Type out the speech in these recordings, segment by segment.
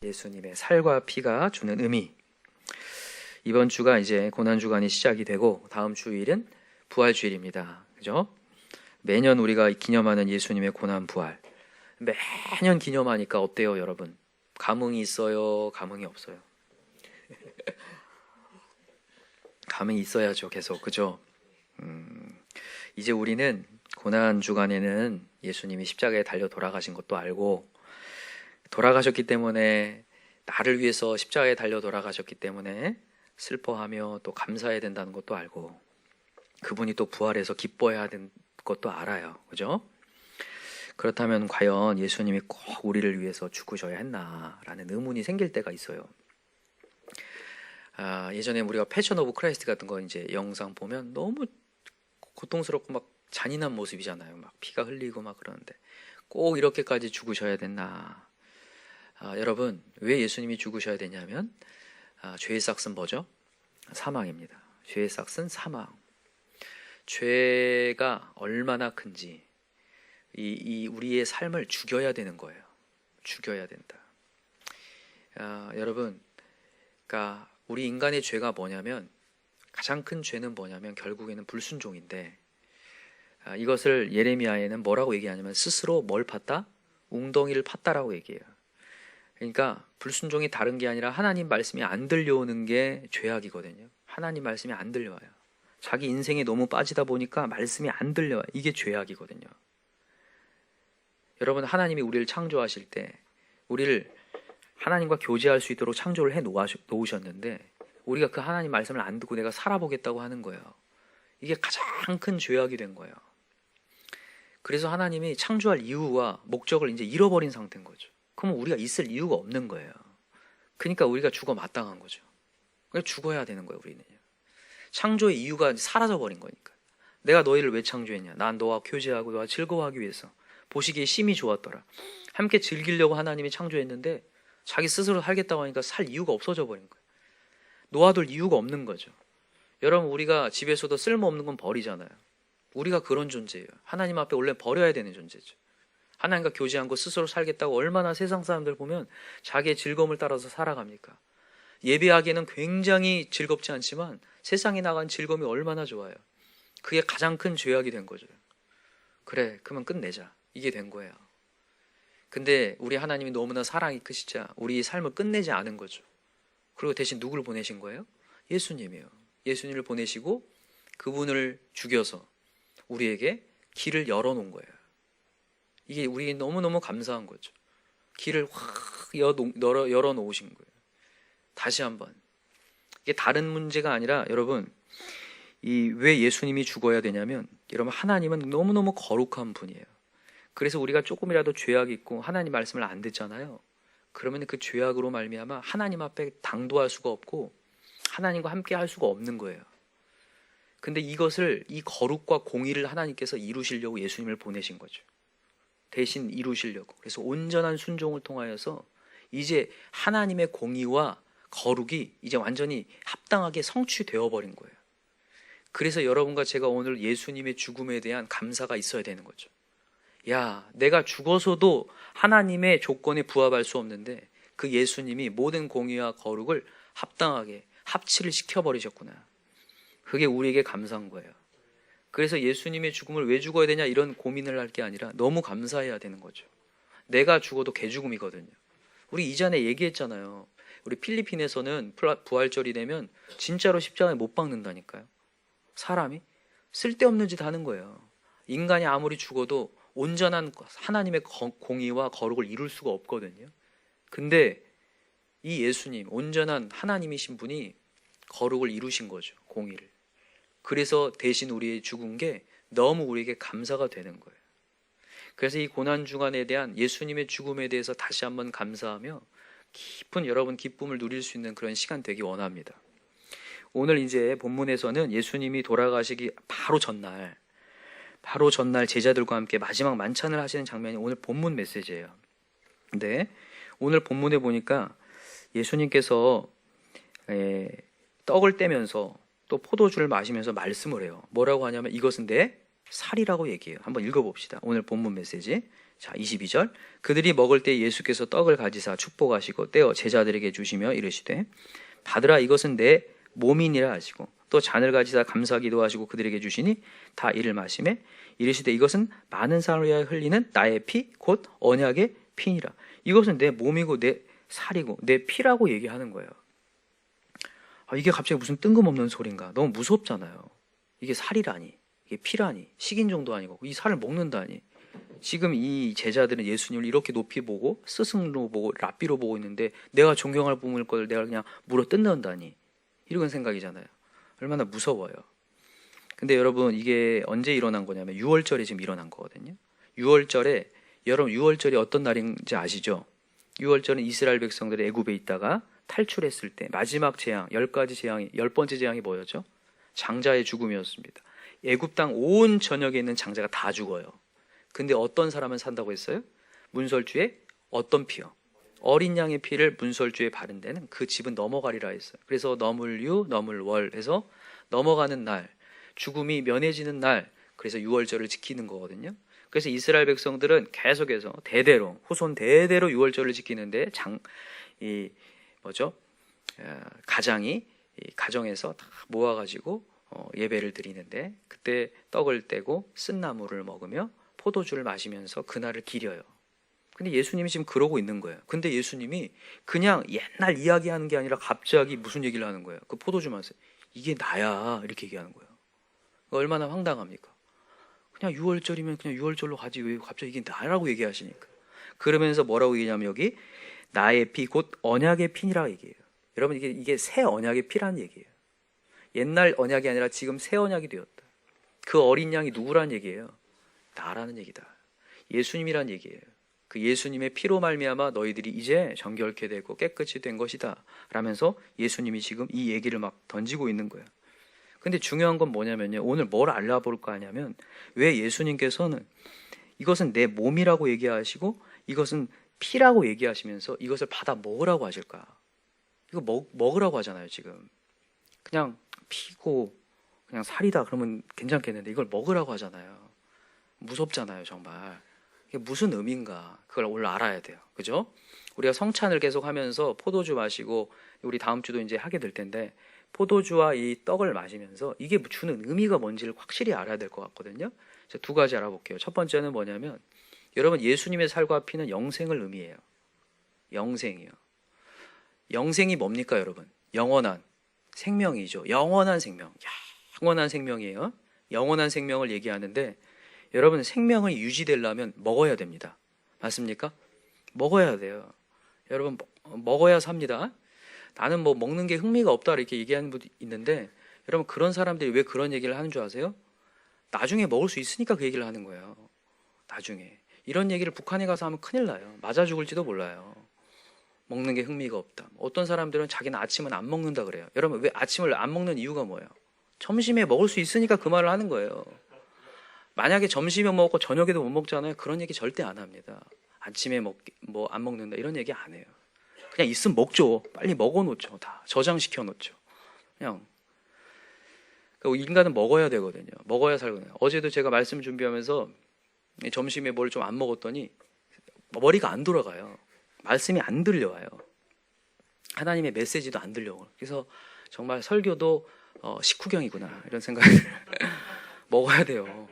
예수님의 살과 피가 주는 의미. 이번 주가 이제 고난주간이 시작이 되고 다음 주일은 부활주일입니다. 그죠? 매년 우리가 기념하는 예수님의 고난 부활. 매년 기념하니까 어때요, 여러분? 감흥이 있어요? 감흥이 없어요? 감흥이 있어야죠, 계속. 그죠? 이제 우리는 고난주간에는 예수님이 십자가에 달려 돌아가신 것도 알고, 돌아가셨기 때문에, 나를 위해서 십자가에 달려 돌아가셨기 때문에 슬퍼하며 또 감사해야 된다는 것도 알고, 그분이 또 부활해서 기뻐해야 되는 것도 알아요. 그죠? 그렇다면 과연 예수님이 꼭 우리를 위해서 죽으셔야 했나라는 의문이 생길 때가 있어요. 예전에 우리가 패션 오브 크라이스트 같은 거 이제 영상 보면 너무 고통스럽고 막 잔인한 모습이잖아요. 막 피가 흘리고 막 그러는데 꼭 이렇게까지 죽으셔야 됐나? 여러분, 왜 예수님이 죽으셔야 되냐면 죄의 삭은 뭐죠? 사망입니다. 죄의 삭은 사망. 죄가 얼마나 큰지 이 우리의 삶을 죽여야 되는 거예요. 죽여야 된다. 여러분, 그러니까 우리 인간의 죄가 뭐냐면, 가장 큰 죄는 뭐냐면 결국에는 불순종인데, 이것을 예레미야에는 뭐라고 얘기하냐면 스스로 뭘 팠다? 웅덩이를 팠다라고 얘기해요. 그러니까 불순종이 다른 게 아니라 하나님 말씀이 안 들려오는 게 죄악이거든요. 하나님 말씀이 안 들려와요. 자기 인생에 너무 빠지다 보니까 말씀이 안 들려와요. 이게 죄악이거든요. 여러분, 하나님이 우리를 창조하실 때 우리를 하나님과 교제할 수 있도록 창조를 해 놓으셨는데, 우리가 그 하나님 말씀을 안 듣고 내가 살아보겠다고 하는 거예요. 이게 가장 큰 죄악이 된 거예요. 그래서 하나님이 창조할 이유와 목적을 이제 잃어버린 상태인 거죠. 그러면 우리가 있을 이유가 없는 거예요. 그러니까 우리가 죽어 마땅한 거죠. 그러니까 죽어야 되는 거예요, 우리는요. 창조의 이유가 사라져버린 거니까. 내가 너희를 왜 창조했냐? 난 너와 교제하고 너와 즐거워하기 위해서. 보시기에 심히 좋았더라. 함께 즐기려고 하나님이 창조했는데 자기 스스로 살겠다고 하니까 살 이유가 없어져 버린 거예요. 놓아둘 이유가 없는 거죠. 여러분, 우리가 집에서도 쓸모없는 건 버리잖아요. 우리가 그런 존재예요. 하나님 앞에 원래 버려야 되는 존재죠. 하나님과 교제한 거 스스로 살겠다고 얼마나 세상 사람들 보면 자기의 즐거움을 따라서 살아갑니까? 예배하기에는 굉장히 즐겁지 않지만 세상에 나간 즐거움이 얼마나 좋아요. 그게 가장 큰 죄악이 된 거죠. 그래, 그러면 끝내자. 이게 된 거예요. 근데 우리 하나님이 너무나 사랑이 크시자 우리 삶을 끝내지 않은 거죠. 그리고 대신 누구를 보내신 거예요? 예수님이에요. 예수님을 보내시고 그분을 죽여서 우리에게 길을 열어놓은 거예요. 이게 우리에게 너무너무 감사한 거죠. 길을 확 열어놓으신 거예요. 다시 한번, 이게 다른 문제가 아니라, 여러분, 왜 예수님이 죽어야 되냐면, 여러분, 하나님은 너무너무 거룩한 분이에요. 그래서 우리가 조금이라도 죄악이 있고 하나님 말씀을 안 듣잖아요. 그러면 그 죄악으로 말미암아 하나님 앞에 당도할 수가 없고 하나님과 함께 할 수가 없는 거예요. 근데 이것을, 이 거룩과 공의를 하나님께서 이루시려고 예수님을 보내신 거죠. 대신 이루시려고. 그래서 온전한 순종을 통하여서 이제 하나님의 공의와 거룩이 이제 완전히 합당하게 성취되어 버린 거예요. 그래서 여러분과 제가 오늘 예수님의 죽음에 대한 감사가 있어야 되는 거죠. 야, 내가 죽어서도 하나님의 조건에 부합할 수 없는데 그 예수님이 모든 공의와 거룩을 합당하게 합치를 시켜버리셨구나. 그게 우리에게 감사한 거예요. 그래서 예수님의 죽음을 왜 죽어야 되냐 이런 고민을 할 게 아니라 너무 감사해야 되는 거죠. 내가 죽어도 개죽음이거든요. 우리 이전에 얘기했잖아요. 우리 필리핀에서는 부활절이 되면 진짜로 십자가에 못 박는다니까요. 사람이 쓸데없는 짓 하는 거예요. 인간이 아무리 죽어도 온전한 하나님의 공의와 거룩을 이룰 수가 없거든요. 근데 이 예수님, 온전한 하나님이신 분이 거룩을 이루신 거죠. 공의를. 그래서 대신 우리의 죽은 게 너무 우리에게 감사가 되는 거예요. 그래서 이 고난주간에 대한 예수님의 죽음에 대해서 다시 한번 감사하며 깊은 여러분 기쁨을 누릴 수 있는 그런 시간 되기 원합니다. 오늘 이제 본문에서는 예수님이 돌아가시기 바로 전날 제자들과 함께 마지막 만찬을 하시는 장면이 오늘 본문 메시지예요. 근데 오늘 본문에 보니까 예수님께서 떡을 떼면서 또 포도주를 마시면서 말씀을 해요. 뭐라고 하냐면 이것은 내 살이라고 얘기해요. 한번 읽어봅시다. 오늘 본문 메시지 자, 22절. 그들이 먹을 때 예수께서 떡을 가지사 축복하시고 떼어 제자들에게 주시며 이르시되 받으라 이것은 내 몸이니라 하시고 또 잔을 가지사 감사기도 하시고 그들에게 주시니 다 이를 마시매 이르시되 이것은 많은 사람을 위하여 흘리는 나의 피 곧 언약의 피니라. 이것은 내 몸이고 내 살이고 내 피라고 얘기하는 거예요. 이게 갑자기 무슨 뜬금없는 소린가? 너무 무섭잖아요. 이게 살이라니, 이게 피라니, 식인종도 아니고 이 살을 먹는다니. 지금 이 제자들은 예수님을 이렇게 높이 보고 스승로 보고 랍비로 보고 있는데 내가 존경할 분일 걸 내가 그냥 물어 뜯는다니, 이런 생각이잖아요. 얼마나 무서워요. 근데 여러분, 이게 언제 일어난 거냐면 6월절에 지금 일어난 거거든요. 6월절에, 여러분 6월절이 어떤 날인지 아시죠? 6월절은 이스라엘 백성들이 애굽에 있다가 탈출했을 때 마지막 재앙, 10가지 재앙이, 10번째 재앙이 뭐였죠? 장자의 죽음이었습니다. 애굽 땅 온 전역에 있는 장자가 다 죽어요. 근데 어떤 사람은 산다고 했어요? 문설주에 어떤 피요? 어린 양의 피를 문설주에 바른 데는 그 집은 넘어가리라 했어요. 그래서 너물유, 너물월 해서 넘어가는 날, 죽음이 면해지는 날, 그래서 6월절을 지키는 거거든요. 그래서 이스라엘 백성들은 계속해서 대대로, 후손 대대로 6월절을 지키는데 가장이 가정에서 다 모아가지고 예배를 드리는데 그때 떡을 떼고 쓴나물을 먹으며 포도주를 마시면서 그날을 기려요. 근데 예수님이 지금 그러고 있는 거예요. 근데 예수님이 그냥 옛날 이야기하는 게 아니라 갑자기 무슨 얘기를 하는 거예요. 그 포도주 마세요. 이게 나야, 이렇게 얘기하는 거예요. 얼마나 황당합니까? 그냥 6월절이면 그냥 6월절로 가지 왜 갑자기 이게 나라고 얘기하시니까. 그러면서 뭐라고 얘기냐면 여기 나의 피 곧 언약의 피니라 얘기해요. 여러분, 이게 새 언약의 피라는 얘기예요. 옛날 언약이 아니라 지금 새 언약이 되었다. 그 어린 양이 누구란 얘기예요? 나라는 얘기다. 예수님이란 얘기예요. 그 예수님의 피로 말미암아 너희들이 이제 정결케 되고 깨끗이 된 것이다 라면서 예수님이 지금 이 얘기를 막 던지고 있는 거예요. 근데 중요한 건 뭐냐면요, 오늘 뭘 알아볼까 하냐면 왜 예수님께서는 이것은 내 몸이라고 얘기하시고 이것은 피라고 얘기하시면서 이것을 받아 먹으라고 하실까? 이거 먹으라고 하잖아요. 지금 그냥 피고 그냥 살이다 그러면 괜찮겠는데 이걸 먹으라고 하잖아요. 무섭잖아요. 정말 이게 무슨 의미인가, 그걸 원래 알아야 돼요. 그죠? 우리가 성찬을 계속 하면서 포도주 마시고 우리 다음 주도 이제 하게 될 텐데 포도주와 이 떡을 마시면서 이게 주는 의미가 뭔지를 확실히 알아야 될 것 같거든요. 그래서 두 가지 알아볼게요. 첫 번째는 뭐냐면 여러분, 예수님의 살과 피는 영생을 의미해요. 영생이요. 영생이 뭡니까 여러분? 영원한 생명이죠. 영원한 생명. 영원한 생명이에요. 영원한 생명을 얘기하는데 여러분, 생명을 유지되려면 먹어야 됩니다. 맞습니까? 먹어야 돼요. 여러분, 먹어야 삽니다. 나는 뭐 먹는 게 흥미가 없다 이렇게 얘기하는 분도 있는데 여러분, 그런 사람들이 왜 그런 얘기를 하는 줄 아세요? 나중에 먹을 수 있으니까 그 얘기를 하는 거예요. 나중에. 이런 얘기를 북한에 가서 하면 큰일 나요. 맞아 죽을지도 몰라요. 먹는 게 흥미가 없다. 어떤 사람들은 자기는 아침은 안 먹는다 그래요. 여러분, 왜 아침을 안 먹는 이유가 뭐예요? 점심에 먹을 수 있으니까 그 말을 하는 거예요. 만약에 점심에 먹고 저녁에도 못 먹잖아요. 그런 얘기 절대 안 합니다. 아침에 안 먹는다 이런 얘기 안 해요. 그냥 있으면 먹죠. 빨리 먹어놓죠. 다 저장시켜 놓죠. 그냥 인간은 먹어야 되거든요. 먹어야 살거든요. 어제도 제가 말씀 준비하면서 점심에 뭘 좀 안 먹었더니 머리가 안 돌아가요. 말씀이 안 들려와요. 하나님의 메시지도 안 들려와요. 그래서 정말 설교도 식후경이구나 이런 생각을 먹어야 돼요.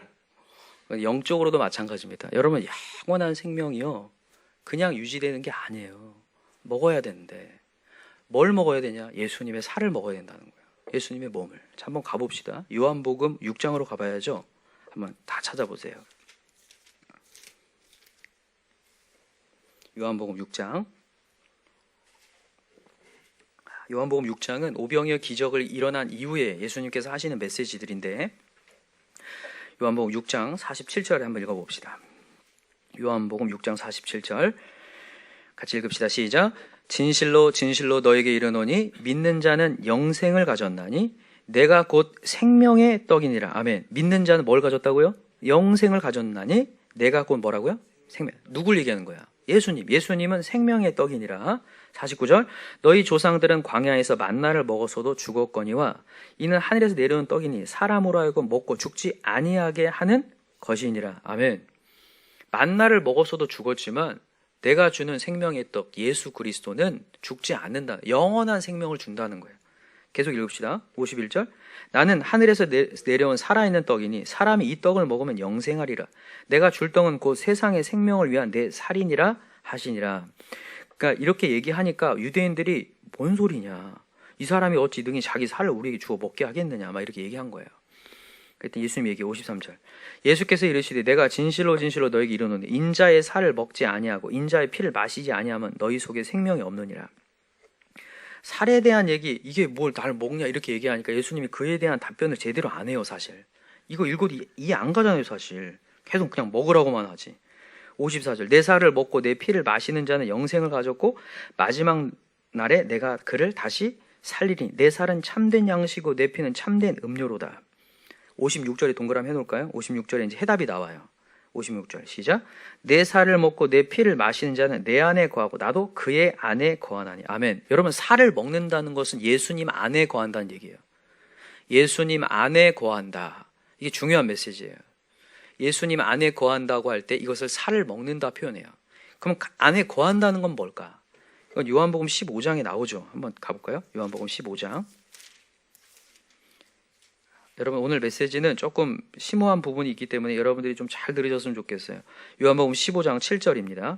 영적으로도 마찬가지입니다. 여러분, 영원한 생명이요 그냥 유지되는 게 아니에요. 먹어야 되는데 뭘 먹어야 되냐? 예수님의 살을 먹어야 된다는 거예요. 예수님의 몸을. 자, 한번 가봅시다. 요한복음 6장으로 가봐야죠. 한번 다 찾아보세요. 요한복음 6장. 요한복음 6장은 오병이어 기적을 일어난 이후에 예수님께서 하시는 메시지들인데 요한복음 6장 47절에 한번 읽어봅시다. 요한복음 6장 47절 같이 읽읍시다. 시작. 진실로 진실로 너에게 이르노니 믿는 자는 영생을 가졌나니 내가 곧 생명의 떡이니라. 아멘. 믿는 자는 뭘 가졌다고요? 영생을 가졌나니 내가 곧 뭐라고요? 생명. 누굴 얘기하는 거야? 예수님. 예수님은 생명의 떡이니라. 49절 너희 조상들은 광야에서 만나를 먹었어도 죽었거니와 이는 하늘에서 내려온 떡이니 사람으로 하여금 먹고 죽지 아니하게 하는 것이니라. 아멘. 만나를 먹었어도 죽었지만 내가 주는 생명의 떡 예수 그리스도는 죽지 않는다. 영원한 생명을 준다는 거예요. 계속 읽읍시다. 51절. 나는 하늘에서 내려온 살아있는 떡이니 사람이 이 떡을 먹으면 영생하리라. 내가 줄 떡은 곧 세상의 생명을 위한 내 살이니라 하시니라. 그러니까 이렇게 얘기하니까 유대인들이 뭔 소리냐. 이 사람이 어찌 능히 자기 살을 우리에게 주어 먹게 하겠느냐. 막 이렇게 얘기한 거예요. 그랬더니 예수님 얘기 53절. 예수께서 이르시되 내가 진실로 진실로 너에게 이르노니 인자의 살을 먹지 아니하고 인자의 피를 마시지 아니하면 너희 속에 생명이 없느니라. 살에 대한 얘기, 이게 뭘 날 먹냐 이렇게 얘기하니까 예수님이 그에 대한 답변을 제대로 안 해요. 사실 이거 읽어도 이해 안 가잖아요. 사실 계속 그냥 먹으라고만 하지. 54절. 내 살을 먹고 내 피를 마시는 자는 영생을 가졌고 마지막 날에 내가 그를 다시 살리리. 내 살은 참된 양식이고 내 피는 참된 음료로다. 56절에 동그라미 해놓을까요? 56절에 이제 해답이 나와요. 56절 시작. 내 살을 먹고 내 피를 마시는 자는 내 안에 거하고 나도 그의 안에 거하나니. 아멘. 여러분, 살을 먹는다는 것은 예수님 안에 거한다는 얘기예요. 예수님 안에 거한다. 이게 중요한 메시지예요. 예수님 안에 거한다고 할 때 이것을 살을 먹는다 표현해요. 그럼 안에 거한다는 건 뭘까? 이건 요한복음 15장에 나오죠. 한번 가볼까요? 요한복음 15장. 여러분, 오늘 메시지는 조금 심오한 부분이 있기 때문에 여러분들이 좀 잘 들으셨으면 좋겠어요. 요한복음 15장 7절입니다.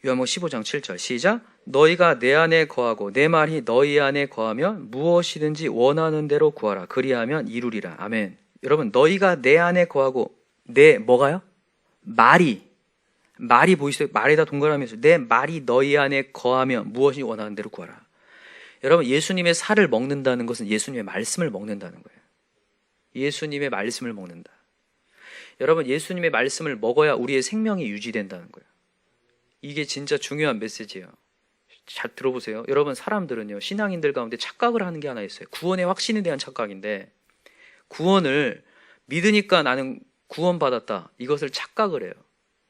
요한복음 15장 7절 시작. 너희가 내 안에 거하고 내 말이 너희 안에 거하면 무엇이든지 원하는 대로 구하라. 그리하면 이루리라. 아멘. 여러분, 너희가 내 안에 거하고 내 뭐가요? 말이 보이세요? 말에다 동그라미 해서 내 말이 너희 안에 거하면 무엇이 원하는 대로 구하라. 여러분, 예수님의 살을 먹는다는 것은 예수님의 말씀을 먹는다는 거예요. 예수님의 말씀을 먹는다. 여러분, 예수님의 말씀을 먹어야 우리의 생명이 유지된다는 거예요. 이게 진짜 중요한 메시지예요. 잘 들어보세요. 여러분, 사람들은요, 신앙인들 가운데 착각을 하는 게 하나 있어요. 구원의 확신에 대한 착각인데, 구원을 믿으니까 나는 구원받았다. 이것을 착각을 해요.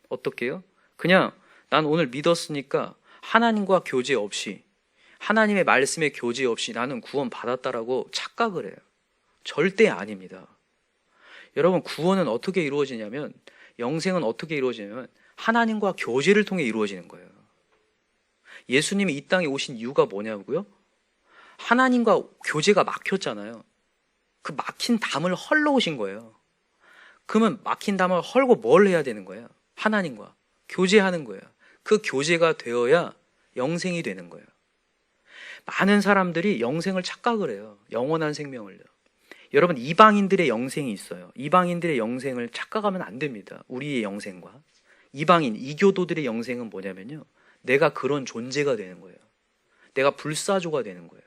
어떻게 해요? 그냥 난 오늘 믿었으니까 하나님과 교제 없이, 하나님의 말씀에 교제 없이 나는 구원받았다라고 착각을 해요. 절대 아닙니다. 여러분, 구원은 어떻게 이루어지냐면, 영생은 어떻게 이루어지냐면 하나님과 교제를 통해 이루어지는 거예요. 예수님이 이 땅에 오신 이유가 뭐냐고요? 하나님과 교제가 막혔잖아요. 그 막힌 담을 헐러 오신 거예요. 그러면 막힌 담을 헐고 뭘 해야 되는 거예요? 하나님과 교제하는 거예요. 그 교제가 되어야 영생이 되는 거예요. 많은 사람들이 영생을 착각을 해요. 영원한 생명을요. 여러분, 이방인들의 영생이 있어요. 이방인들의 영생을 착각하면 안 됩니다. 우리의 영생과 이방인, 이교도들의 영생은 뭐냐면요, 내가 그런 존재가 되는 거예요. 내가 불사조가 되는 거예요.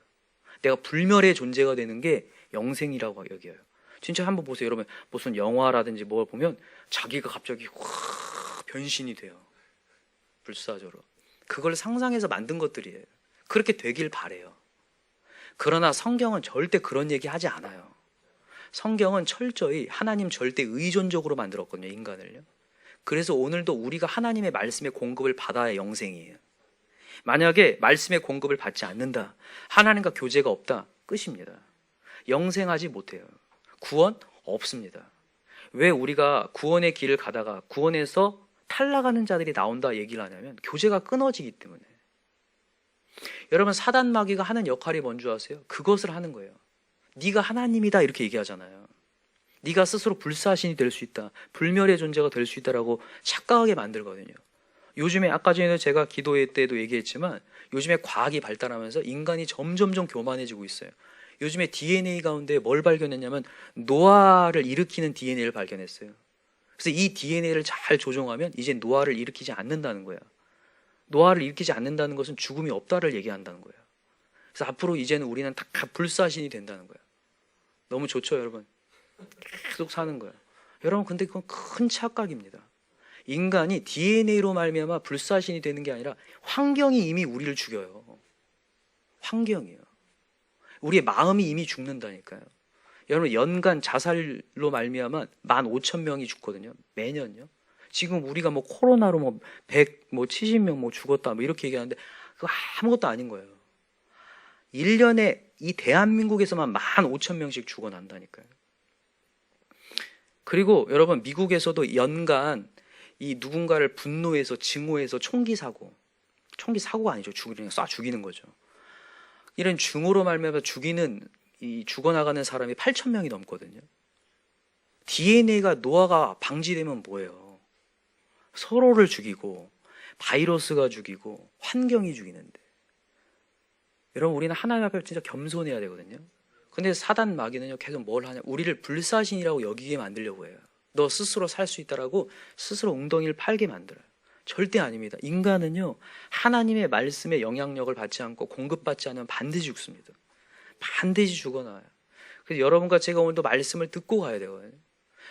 내가 불멸의 존재가 되는 게 영생이라고 여겨요. 진짜 한번 보세요. 여러분, 무슨 영화라든지 뭘 보면 자기가 갑자기 확 변신이 돼요. 불사조로. 그걸 상상해서 만든 것들이에요. 그렇게 되길 바래요. 그러나 성경은 절대 그런 얘기 하지 않아요. 성경은 철저히 하나님 절대 의존적으로 만들었거든요, 인간을요. 그래서 오늘도 우리가 하나님의 말씀의 공급을 받아야 영생이에요. 만약에 말씀의 공급을 받지 않는다, 하나님과 교제가 없다, 끝입니다. 영생하지 못해요. 구원 없습니다. 왜 우리가 구원의 길을 가다가 구원에서 탈락하는 자들이 나온다 얘기를 하냐면 교제가 끊어지기 때문에. 여러분, 사단 마귀가 하는 역할이 뭔지 아세요? 그것을 하는 거예요. 네가 하나님이다 이렇게 얘기하잖아요. 네가 스스로 불사신이 될 수 있다, 불멸의 존재가 될 수 있다라고 착각하게 만들거든요. 요즘에 아까 전에도 제가 기도회 때도 얘기했지만 요즘에 과학이 발달하면서 인간이 점점점 교만해지고 있어요. 요즘에 DNA 가운데 뭘 발견했냐면 노화를 일으키는 DNA를 발견했어요. 그래서 이 DNA를 잘 조종하면 이제 노화를 일으키지 않는다는 거예요. 노화를 일으키지 않는다는 것은 죽음이 없다를 얘기한다는 거예요. 그래서 앞으로 이제는 우리는 다 불사신이 된다는 거예요. 너무 좋죠, 여러분? 계속 사는 거예요. 여러분, 근데 그건 큰 착각입니다. 인간이 DNA로 말미암아 불사신이 되는 게 아니라 환경이 이미 우리를 죽여요. 환경이에요. 우리의 마음이 이미 죽는다니까요. 여러분, 연간 자살로 말미암아 15,000명이 죽거든요. 매년요. 지금 우리가 뭐 코로나로 뭐 70명 뭐 죽었다 뭐 이렇게 얘기하는데 그거 아무것도 아닌 거예요. 1년에 이 대한민국에서만 15,000명씩 죽어난다니까요. 그리고 여러분, 미국에서도 연간 이 누군가를 분노해서 증오해서 총기 사고가 아니죠. 쏴 죽이는 거죠. 이런 증오로 말미암아 죽어나가는 사람이 8,000명이 넘거든요. DNA가 노화가 방지되면 뭐예요? 서로를 죽이고 바이러스가 죽이고 환경이 죽이는데, 여러분 우리는 하나님 앞에 진짜 겸손해야 되거든요. 근데 사단 마귀는요 계속 뭘 하냐, 우리를 불사신이라고 여기게 만들려고 해요. 너 스스로 살 수 있다라고 스스로 웅덩이를 팔게 만들어요. 절대 아닙니다. 인간은요 하나님의 말씀에 영향력을 받지 않고 공급받지 않으면 반드시 죽습니다. 반드시 죽어나와요. 그래서 여러분과 제가 오늘도 말씀을 듣고 가야 되거든요.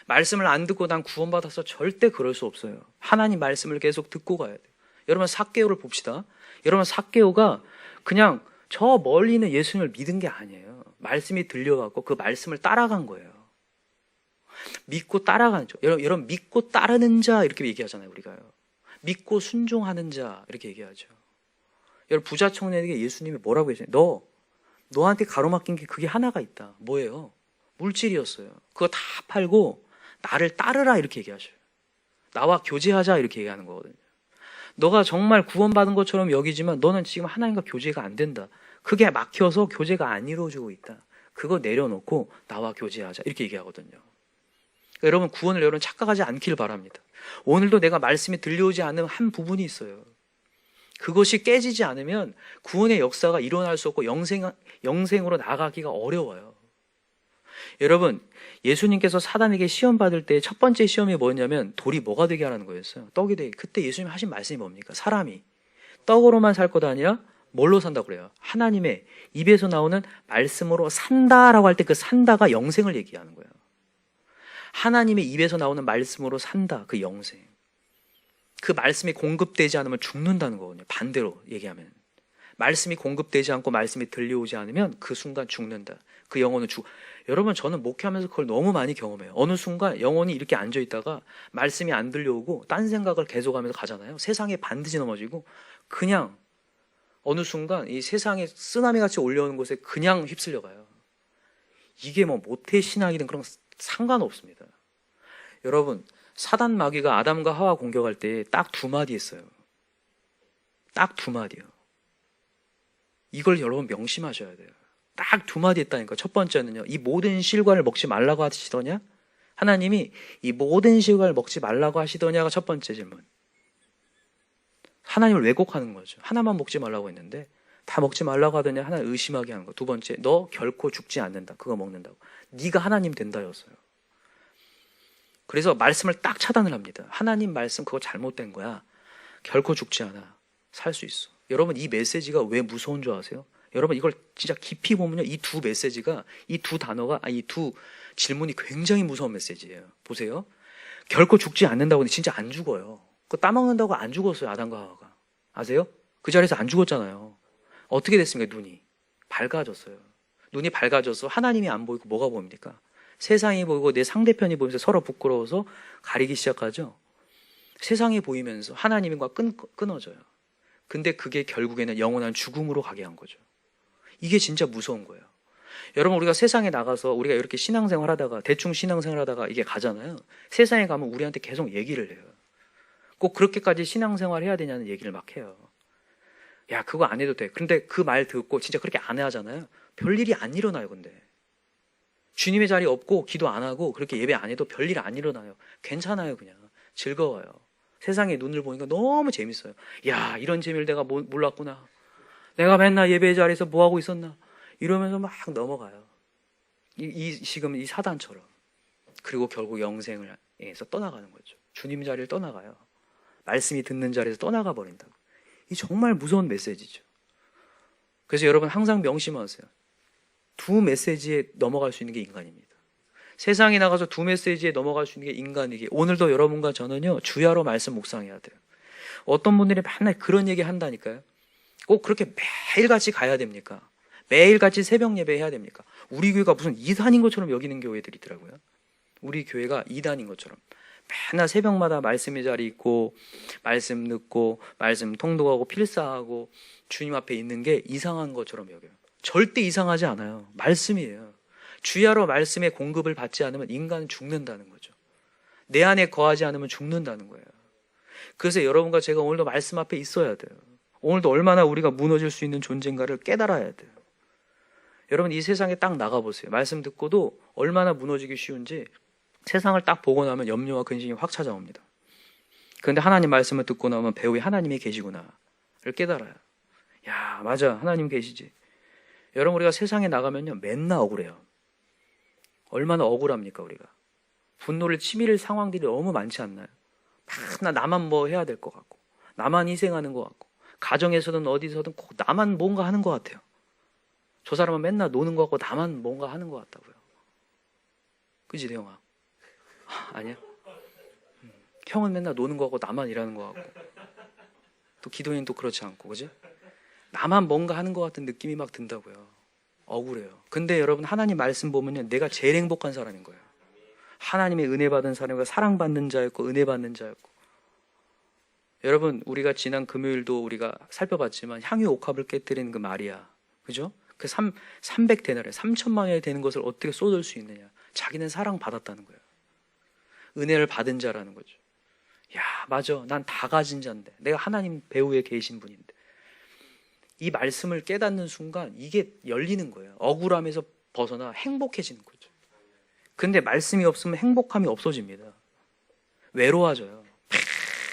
말씀을 안 듣고 난 구원받아서 절대 그럴 수 없어요. 하나님 말씀을 계속 듣고 가야 돼요. 여러분 삭개오를 봅시다. 여러분 삭개오가 그냥 저 멀리 있는 예수님을 믿은 게 아니에요. 말씀이 들려갖고 그 말씀을 따라간 거예요. 믿고 따라가는 자. 여러분 믿고 따르는 자 이렇게 얘기하잖아요. 우리가요. 믿고 순종하는 자 이렇게 얘기하죠. 여러분 부자 청년에게 예수님이 뭐라고 했어요? 너한테 가로막힌 게 그게 하나가 있다. 뭐예요? 물질이었어요. 그거 다 팔고 나를 따르라 이렇게 얘기하셔요. 나와 교제하자 이렇게 얘기하는 거거든요. 너가 정말 구원받은 것처럼 여기지만 너는 지금 하나님과 교제가 안 된다. 그게 막혀서 교제가 안 이루어지고 있다. 그거 내려놓고 나와 교제하자 이렇게 얘기하거든요. 그러니까 여러분 구원을 여러분 착각하지 않길 바랍니다. 오늘도 내가 말씀이 들려오지 않는 한 부분이 있어요. 그것이 깨지지 않으면 구원의 역사가 일어날 수 없고 영생으로 나가기가 어려워요. 여러분 예수님께서 사단에게 시험 받을 때 첫 번째 시험이 뭐였냐면 돌이 뭐가 되게 하라는 거였어요. 떡이 되게. 그때 예수님 하신 말씀이 뭡니까? 사람이 떡으로만 살 것 아니라 뭘로 산다고 그래요? 하나님의 입에서 나오는 말씀으로 산다라고 할 때 그 산다가 영생을 얘기하는 거예요. 하나님의 입에서 나오는 말씀으로 산다, 그 영생. 그 말씀이 공급되지 않으면 죽는다는 거거든요. 반대로 얘기하면 말씀이 공급되지 않고 말씀이 들려오지 않으면 그 순간 죽는다. 그 영혼은 여러분 저는 목회하면서 그걸 너무 많이 경험해요. 어느 순간 영혼이 이렇게 앉아있다가 말씀이 안 들려오고 딴 생각을 계속하면서 가잖아요. 세상에 반드시 넘어지고 그냥 어느 순간 이 세상에 쓰나미같이 올려오는 곳에 그냥 휩쓸려가요. 이게 뭐 모태신앙이든 그런 거 상관없습니다. 여러분 사단 마귀가 아담과 하와 공격할 때 딱 2마디 했어요. 딱 2마디요. 이걸 여러분 명심하셔야 돼요. 딱 2마디 했다니까. 첫 번째는요, 이 모든 실과를 먹지 말라고 하시더냐? 하나님이 이 모든 실과를 먹지 말라고 하시더냐가 첫 번째 질문. 하나님을 왜곡하는 거죠. 하나만 먹지 말라고 했는데 다 먹지 말라고 하더냐? 하나를 의심하게 하는 거. 두 번째, 너 결코 죽지 않는다. 그거 먹는다고. 네가 하나님 된다였어요. 그래서 말씀을 딱 차단을 합니다. 하나님 말씀 그거 잘못된 거야. 결코 죽지 않아. 살 수 있어. 여러분 이 메시지가 왜 무서운 줄 아세요? 여러분 이걸 진짜 깊이 보면요, 이 2 메시지가, 이 2 단어가, 이 2 질문이 굉장히 무서운 메시지예요. 보세요. 결코 죽지 않는다고 하는데 진짜 안 죽어요. 그거 따먹는다고 안 죽었어요. 아담과 하와가. 아세요? 그 자리에서 안 죽었잖아요. 어떻게 됐습니까? 눈이 밝아졌어요. 눈이 밝아져서 하나님이 안 보이고 뭐가 보입니까? 세상이 보이고 내 상대편이 보이면서 서로 부끄러워서 가리기 시작하죠. 세상이 보이면서 하나님과 끊어져요. 근데 그게 결국에는 영원한 죽음으로 가게 한 거죠. 이게 진짜 무서운 거예요. 여러분 우리가 세상에 나가서 우리가 이렇게 신앙생활 하다가 대충 신앙생활 하다가 이게 가잖아요. 세상에 가면 우리한테 계속 얘기를 해요. 꼭 그렇게까지 신앙생활 해야 되냐는 얘기를 막 해요. 야 그거 안 해도 돼. 근데 그 말 듣고 진짜 그렇게 안 하잖아요. 별일이 안 일어나요. 근데 주님의 자리 없고 기도 안 하고 그렇게 예배 안 해도 별일 안 일어나요. 괜찮아요. 그냥 즐거워요. 세상의 눈을 보니까 너무 재밌어요. 야 이런 재미를 내가 몰랐구나. 내가 맨날 예배 자리에서 뭐하고 있었나 이러면서 막 넘어가요. 지금 이 사단처럼. 그리고 결국 영생에서 떠나가는 거죠. 주님 자리를 떠나가요. 말씀이 듣는 자리에서 떠나가 버린다고. 이 정말 무서운 메시지죠. 그래서 여러분 항상 명심하세요. 2 메시지에 넘어갈 수 있는 게 인간입니다. 세상에 나가서 2 메시지에 넘어갈 수 있는 게 인간이기에 오늘도 여러분과 저는요 주야로 말씀 묵상해야 돼요. 어떤 분들이 맨날 그런 얘기 한다니까요. 꼭 그렇게 매일같이 가야 됩니까? 매일같이 새벽 예배 해야 됩니까? 우리 교회가 무슨 이단인 것처럼 여기는 교회들이 있더라고요. 우리 교회가 이단인 것처럼 맨날 새벽마다 말씀의 자리 있고 말씀 듣고 말씀 통독하고 필사하고 주님 앞에 있는 게 이상한 것처럼 여겨요. 절대 이상하지 않아요. 말씀이에요. 주야로 말씀의 공급을 받지 않으면 인간은 죽는다는 거죠. 내 안에 거하지 않으면 죽는다는 거예요. 그래서 여러분과 제가 오늘도 말씀 앞에 있어야 돼요. 오늘도 얼마나 우리가 무너질 수 있는 존재인가를 깨달아야 돼요. 여러분 이 세상에 딱 나가보세요. 말씀 듣고도 얼마나 무너지기 쉬운지 세상을 딱 보고 나면 염려와 근심이 확 찾아옵니다. 그런데 하나님 말씀을 듣고 나면 배후에 하나님이 계시구나를 깨달아요. 야, 맞아, 하나님 계시지. 여러분 우리가 세상에 나가면요 맨날 억울해요. 얼마나 억울합니까 우리가. 분노를 치밀 상황들이 너무 많지 않나요? 막 나만 뭐 해야 될 것 같고, 나만 희생하는 것 같고, 가정에서든 어디서든 꼭 나만 뭔가 하는 것 같아요. 저 사람은 맨날 노는 것 같고 나만 뭔가 하는 것 같다고요. 그지 대영아? 아니야? 형은 맨날 노는 것 같고 나만 일하는 것 같고, 또 기도인 또 그렇지 않고, 그지? 나만 뭔가 하는 것 같은 느낌이 막 든다고요. 억울해요. 근데 여러분 하나님 말씀 보면요 내가 제일 행복한 사람인 거예요. 하나님의 은혜 받은 사람과 사랑받는 자였고 은혜 받는 자였고. 여러분 우리가 지난 금요일도 우리가 살펴봤지만 향유 옥합을 깨뜨리는 그 마리아, 그죠? 그 300데나리 3천만 원이 되는 것을 어떻게 쏟을 수 있느냐. 자기는 사랑받았다는 거예요. 은혜를 받은 자라는 거죠. 야, 맞아, 난 다 가진 자인데, 내가 하나님 배후에 계신 분인데, 이 말씀을 깨닫는 순간 이게 열리는 거예요. 억울함에서 벗어나 행복해지는 거죠. 근데 말씀이 없으면 행복함이 없어집니다. 외로워져요.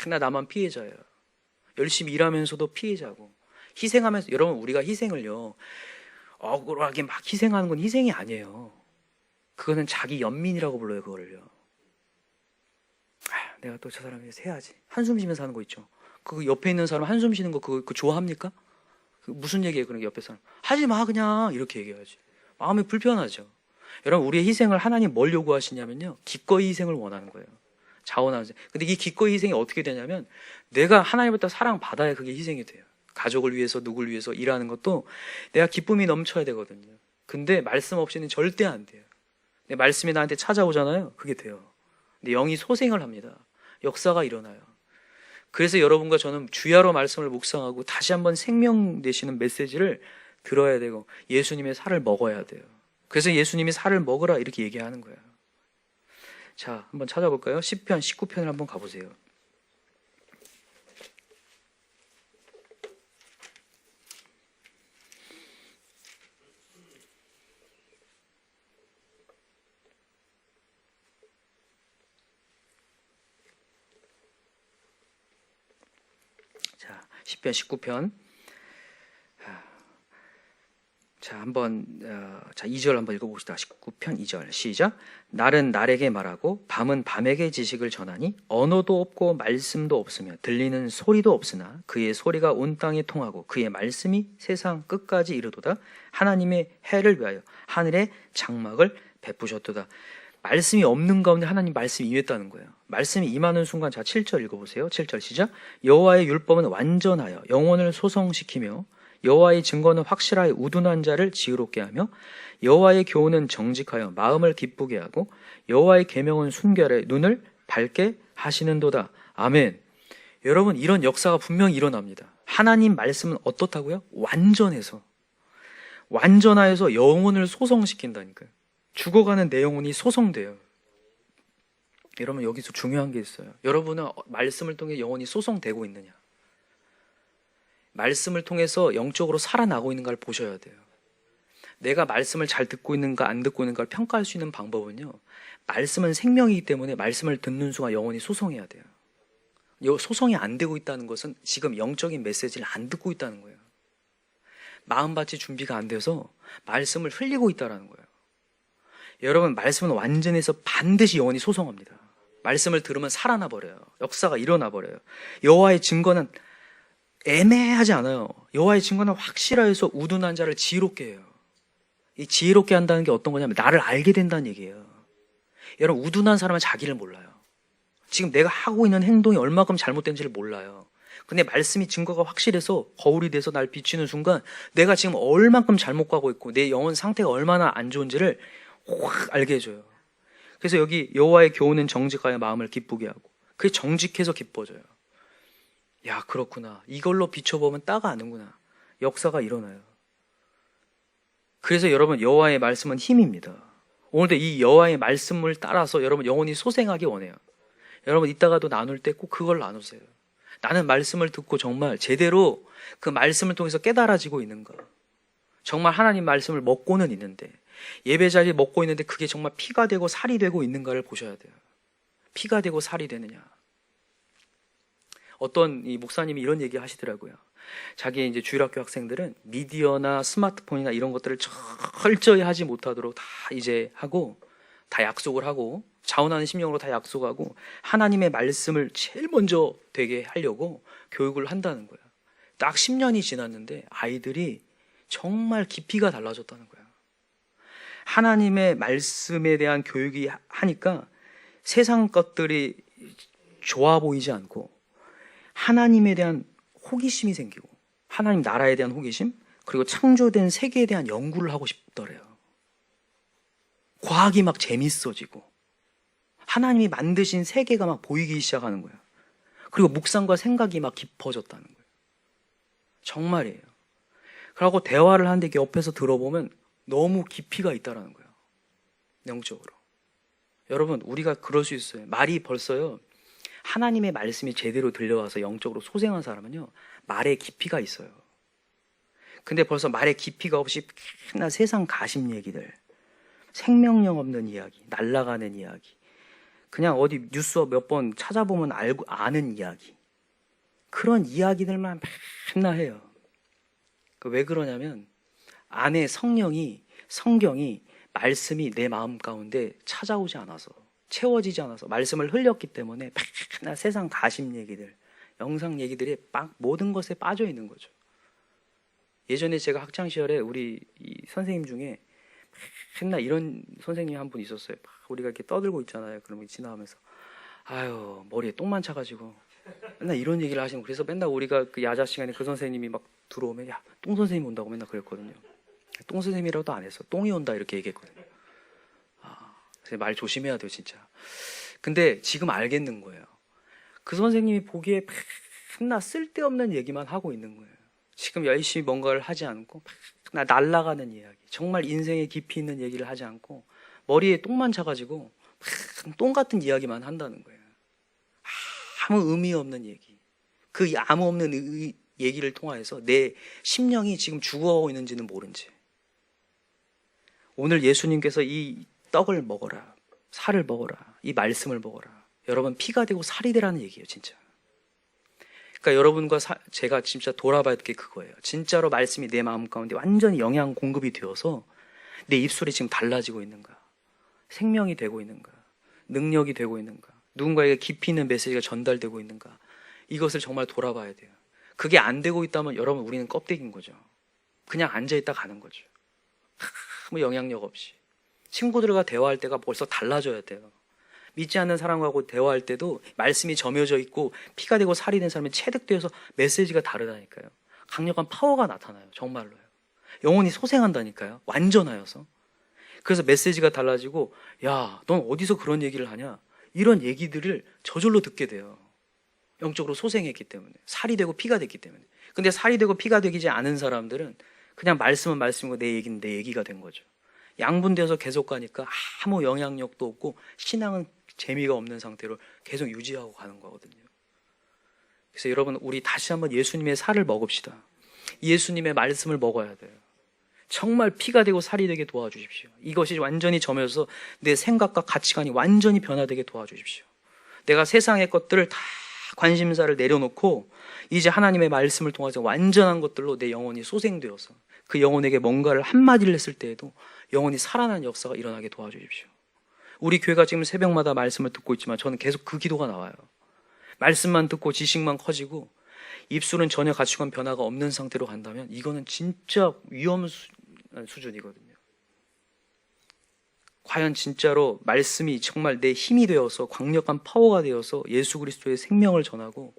맨날 나만 피해자예요. 열심히 일하면서도 피해자고, 희생하면서. 여러분 우리가 희생을요 억울하게 막 희생하는 건 희생이 아니에요. 그거는 자기 연민이라고 불러요. 그거를요. 내가 또 저 사람에 대해서 해야지. 한숨 쉬면서 하는 거 있죠. 그 옆에 있는 사람 한숨 쉬는 거 그거 좋아합니까? 무슨 얘기예요? 그런 게 옆에 사람 하지 마 그냥 이렇게 얘기해야지. 마음이 불편하죠. 여러분 우리의 희생을 하나님 뭘 요구하시냐면요 기꺼이 희생을 원하는 거예요. 자원하는 희생. 근데 이 기꺼이 희생이 어떻게 되냐면 내가 하나님부터 사랑받아야 그게 희생이 돼요. 가족을 위해서 누구를 위해서 일하는 것도 내가 기쁨이 넘쳐야 되거든요. 근데 말씀 없이는 절대 안 돼요. 내 말씀이 나한테 찾아오잖아요. 그게 돼요. 근데 영이 소생을 합니다. 역사가 일어나요. 그래서 여러분과 저는 주야로 말씀을 묵상하고 다시 한번 생명 되시는 메시지를 들어야 되고 예수님의 살을 먹어야 돼요. 그래서 예수님이 살을 먹으라 이렇게 얘기하는 거예요. 자, 한번 찾아볼까요? 시편 19편을 한번 가보세요. 자, 시편 19편. 자, 한번 2절 한번 읽어봅시다. 19편 2절 시작. 날은 날에게 말하고 밤은 밤에게 지식을 전하니 언어도 없고 말씀도 없으며 들리는 소리도 없으나 그의 소리가 온 땅에 통하고 그의 말씀이 세상 끝까지 이르도다. 하나님의 해를 위하여 하늘에 장막을 베푸셨도다. 말씀이 없는 가운데 하나님 말씀이 임했다는 거예요. 말씀이 임하는 순간, 자 7절 읽어보세요. 7절 시작. 여호와의 율법은 완전하여 영혼을 소성시키며 여호와의 증거는 확실하여 우둔한 자를 지혜롭게 하며 여호와의 교훈은 정직하여 마음을 기쁘게 하고 여호와의 계명은 순결해 눈을 밝게 하시는도다. 아멘. 여러분 이런 역사가 분명히 일어납니다. 하나님 말씀은 어떻다고요? 완전하여서 영혼을 소성시킨다니까요. 죽어가는 내 영혼이 소성돼요. 여러분 여기서 중요한 게 있어요. 여러분은 말씀을 통해 영혼이 소성되고 있느냐, 말씀을 통해서 영적으로 살아나고 있는가를 보셔야 돼요. 내가 말씀을 잘 듣고 있는가 안 듣고 있는가를 평가할 수 있는 방법은요, 말씀은 생명이기 때문에 말씀을 듣는 순간 영혼이 소성해야 돼요. 소성이 안 되고 있다는 것은 지금 영적인 메시지를 안 듣고 있다는 거예요. 마음밭이 준비가 안 돼서 말씀을 흘리고 있다는 거예요. 여러분 말씀은 완전해서 반드시 영혼이 소성합니다. 말씀을 들으면 살아나 버려요. 역사가 일어나 버려요. 여호와의 증거는 애매하지 않아요. 여호와의 증거는 확실하여서 우둔한 자를 지혜롭게 해요. 이 지혜롭게 한다는 게 어떤 거냐면 나를 알게 된다는 얘기예요. 여러분 우둔한 사람은 자기를 몰라요. 지금 내가 하고 있는 행동이 얼마큼 잘못된지를 몰라요. 근데 말씀이 증거가 확실해서 거울이 돼서 날 비추는 순간 내가 지금 얼만큼 잘못 가고 있고 내 영혼 상태가 얼마나 안 좋은지를 확 알게 해줘요. 그래서 여기 여호와의 교훈은 정직하여 마음을 기쁘게 하고, 그게 정직해서 기뻐져요. 야, 그렇구나. 이걸로 비춰보면 딱 아는구나. 역사가 일어나요. 그래서 여러분 여호와의 말씀은 힘입니다. 오늘도 이 여호와의 말씀을 따라서 여러분 영혼이 소생하기 원해요. 여러분 이따가도 나눌 때 꼭 그걸 나누세요. 나는 말씀을 듣고 정말 제대로 그 말씀을 통해서 깨달아지고 있는가? 정말 하나님 말씀을 먹고는 있는데, 예배 자리에 먹고 있는데 그게 정말 피가 되고 살이 되고 있는가를 보셔야 돼요. 피가 되고 살이 되느냐. 어떤 이 목사님이 이런 얘기 하시더라고요. 자기 이제 주일학교 학생들은 미디어나 스마트폰이나 이런 것들을 철저히 하지 못하도록 다 이제 하고, 다 약속을 하고, 자원하는 심령으로 다 약속하고, 하나님의 말씀을 제일 먼저 되게 하려고 교육을 한다는 거예요. 딱 10년이 지났는데 아이들이 정말 깊이가 달라졌다는 거예요. 하나님의 말씀에 대한 교육이 하니까 세상 것들이 좋아 보이지 않고 하나님에 대한 호기심이 생기고, 하나님 나라에 대한 호기심, 그리고 창조된 세계에 대한 연구를 하고 싶더래요. 과학이 막 재밌어지고 하나님이 만드신 세계가 막 보이기 시작하는 거예요. 그리고 묵상과 생각이 막 깊어졌다는 거예요. 정말이에요. 그러고 대화를 하는데 옆에서 들어보면 너무 깊이가 있다라는 거예요. 영적으로. 여러분, 우리가 그럴 수 있어요. 말이 벌써요, 하나님의 말씀이 제대로 들려와서 영적으로 소생한 사람은요, 말에 깊이가 있어요. 근데 벌써 말에 깊이가 없이 맨날 세상 가심 얘기들, 생명력 없는 이야기, 날아가는 이야기, 그냥 어디 뉴스 몇 번 찾아보면 알고 아는 이야기, 그런 이야기들만 맨날 해요. 왜 그러냐면 안에 성경이 말씀이 내 마음 가운데 찾아오지 않아서, 채워지지 않아서, 말씀을 흘렸기 때문에 맨날 세상 가심 얘기들, 영상 얘기들이 모든 것에 빠져 있는 거죠. 예전에 제가 학창 시절에 우리 이 선생님 중에 맨날 이런 선생님이 한 분 있었어요. 우리가 이렇게 떠들고 있잖아요. 그러면 지나가면서 아유, 머리에 똥만 차가지고 맨날 이런 얘기를 하시는, 그래서 맨날 우리가 그 야자 시간에 그 선생님이 막 들어오면 야, 똥 선생님 온다고 맨날 그랬거든요. 똥 선생님이라고도 안 했어. 똥이 온다 이렇게 얘기했거든요. 그래서 말 조심해야 돼요, 진짜. 근데 지금 알겠는 거예요. 그 선생님이 보기에 맨날 쓸데없는 얘기만 하고 있는 거예요. 지금 열심히 뭔가를 하지 않고 맨날 날아가는 이야기, 정말 인생에 깊이 있는 얘기를 하지 않고 머리에 똥만 차가지고 똥 같은 이야기만 한다는 거예요. 아무 의미 없는 얘기. 그 아무 없는 얘기를 통하여서 내 심령이 지금 죽어가고 있는지는 모른지. 오늘 예수님께서 이 떡을 먹어라, 살을 먹어라, 이 말씀을 먹어라. 여러분, 피가 되고 살이 되라는 얘기예요, 진짜. 그러니까 여러분과 제가 진짜 돌아봐야 될 게 그거예요. 진짜로 말씀이 내 마음 가운데 완전히 영양 공급이 되어서 내 입술이 지금 달라지고 있는가? 생명이 되고 있는가? 능력이 되고 있는가? 누군가에게 깊이 있는 메시지가 전달되고 있는가? 이것을 정말 돌아봐야 돼요. 그게 안 되고 있다면 여러분, 우리는 껍데기인 거죠. 그냥 앉아있다 가는 거죠. 아무 영향력 없이. 친구들과 대화할 때가 벌써 달라져야 돼요. 믿지 않는 사람하고 대화할 때도 말씀이 점여져 있고 피가 되고 살이 된 사람이 체득되어서 메시지가 다르다니까요. 강력한 파워가 나타나요. 정말로요. 영혼이 소생한다니까요. 완전하여서. 그래서 메시지가 달라지고, 야, 넌 어디서 그런 얘기를 하냐? 이런 얘기들을 저절로 듣게 돼요. 영적으로 소생했기 때문에. 살이 되고 피가 됐기 때문에. 근데 살이 되고 피가 되지 않은 사람들은 그냥 말씀은 말씀이고 내 얘기는 내 얘기가 된 거죠. 양분되어서 계속 가니까 아무 영향력도 없고 신앙은 재미가 없는 상태로 계속 유지하고 가는 거거든요. 그래서 여러분, 우리 다시 한번 예수님의 살을 먹읍시다. 예수님의 말씀을 먹어야 돼요. 정말 피가 되고 살이 되게 도와주십시오. 이것이 완전히 점여서 내 생각과 가치관이 완전히 변화되게 도와주십시오. 내가 세상의 것들을 다 관심사를 내려놓고 이제 하나님의 말씀을 통해서 완전한 것들로 내 영혼이 소생되어서 그 영혼에게 뭔가를 한마디를 했을 때에도 영혼이 살아나는 역사가 일어나게 도와주십시오. 우리 교회가 지금 새벽마다 말씀을 듣고 있지만 저는 계속 그 기도가 나와요. 말씀만 듣고 지식만 커지고 입술은 전혀 가치관 변화가 없는 상태로 간다면 이거는 진짜 위험 수준이거든요. 과연 진짜로 말씀이 정말 내 힘이 되어서 강력한 파워가 되어서 예수 그리스도의 생명을 전하고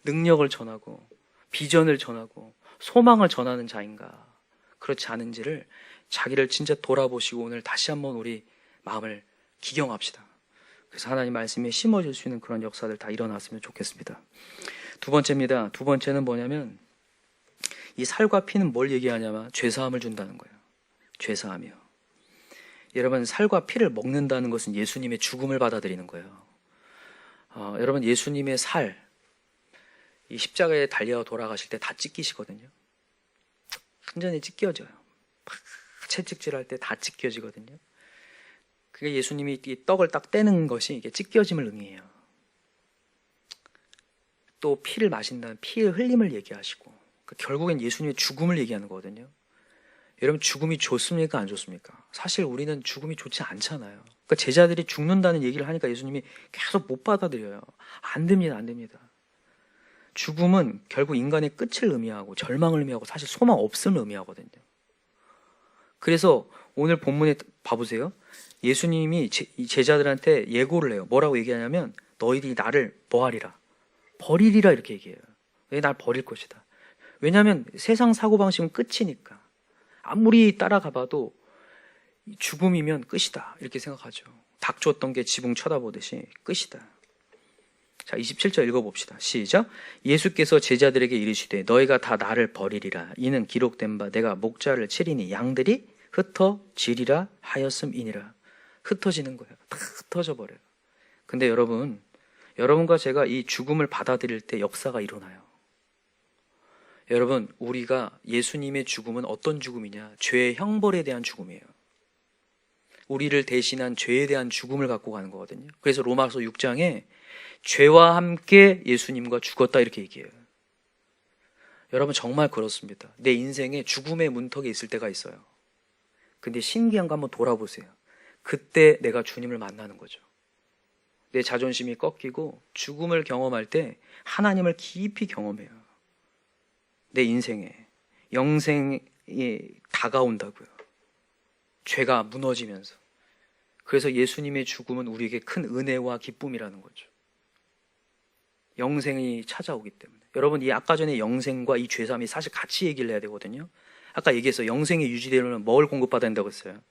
능력을 전하고 비전을 전하고 소망을 전하는 자인가, 그렇지 않은지를 자기를 진짜 돌아보시고 오늘 다시 한번 우리 마음을 기경합시다. 그래서 하나님 말씀에 심어질 수 있는 그런 역사들 다 일어났으면 좋겠습니다. 두 번째입니다. 두 번째는 뭐냐면 이 살과 피는 뭘 얘기하냐면 죄사함을 준다는 거예요. 죄사함이요. 여러분, 살과 피를 먹는다는 것은 예수님의 죽음을 받아들이는 거예요. 여러분, 예수님의 살, 이 십자가에 달려 돌아가실 때 다 찢기시거든요. 완전히 찢겨져요. 채찍질할 때 다 찢겨지거든요. 그게 예수님이 이 떡을 딱 떼는 것이 이게 찢겨짐을 의미해요. 또 피를 마신다는 피의 흘림을 얘기하시고, 그러니까 결국엔 예수님의 죽음을 얘기하는 거거든요. 여러분, 죽음이 좋습니까? 안 좋습니까? 사실 우리는 죽음이 좋지 않잖아요. 그러니까 제자들이 죽는다는 얘기를 하니까 예수님이 계속 못 받아들여요. 안 됩니다, 안 됩니다. 죽음은 결국 인간의 끝을 의미하고 절망을 의미하고 사실 소망 없음을 의미하거든요. 그래서 오늘 본문에 봐보세요. 예수님이 제자들한테 예고를 해요. 뭐라고 얘기하냐면 너희들이 나를 뭐하리라? 버리리라 이렇게 얘기해요. 왜 날 버릴 것이다. 왜냐하면 세상 사고방식은 끝이니까. 아무리 따라가봐도 죽음이면 끝이다 이렇게 생각하죠. 닥쳤던 게 지붕 쳐다보듯이 끝이다. 자, 27절 읽어봅시다. 시작. 예수께서 제자들에게 이르시되 너희가 다 나를 버리리라. 이는 기록된 바 내가 목자를 치리니 양들이 흩어지리라 하였음이니라. 흩어지는 거예요. 다 흩어져 버려요. 근데 여러분과 제가 이 죽음을 받아들일 때 역사가 일어나요. 여러분, 우리가 예수님의 죽음은 어떤 죽음이냐? 죄의 형벌에 대한 죽음이에요. 우리를 대신한 죄에 대한 죽음을 갖고 가는 거거든요. 그래서 로마서 6장에 죄와 함께 예수님과 죽었다 이렇게 얘기해요. 여러분, 정말 그렇습니다. 내 인생에 죽음의 문턱에 있을 때가 있어요. 근데 신기한 거 한번 돌아보세요. 그때 내가 주님을 만나는 거죠. 내 자존심이 꺾이고 죽음을 경험할 때 하나님을 깊이 경험해요. 내 인생에 영생이 다가온다고요. 죄가 무너지면서. 그래서 예수님의 죽음은 우리에게 큰 은혜와 기쁨이라는 거죠. 영생이 찾아오기 때문에. 여러분, 이 아까 전에 영생과 이 죄사함이 사실 같이 얘기를 해야 되거든요. 아까 얘기했어요. 영생이 유지되려면 뭘 공급받아야 된다고 했어요?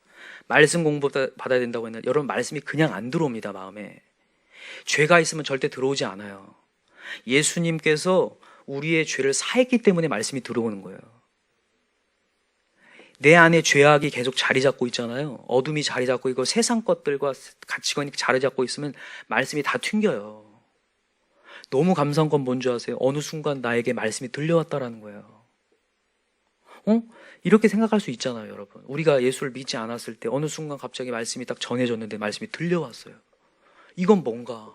말씀 공급받아야 된다고 했는데 여러분, 말씀이 그냥 안 들어옵니다. 마음에. 죄가 있으면 절대 들어오지 않아요. 예수님께서 우리의 죄를 사했기 때문에 말씀이 들어오는 거예요. 내 안에 죄악이 계속 자리 잡고 있잖아요. 어둠이 자리 잡고 있고 세상 것들과 가치관이 자리 잡고 있으면 말씀이 다 튕겨요. 너무 감사한 건 뭔지 아세요? 어느 순간 나에게 말씀이 들려왔다라는 거예요. 이렇게 생각할 수 있잖아요, 여러분. 우리가 예수를 믿지 않았을 때 어느 순간 갑자기 말씀이 딱 전해졌는데 말씀이 들려왔어요. 이건 뭔가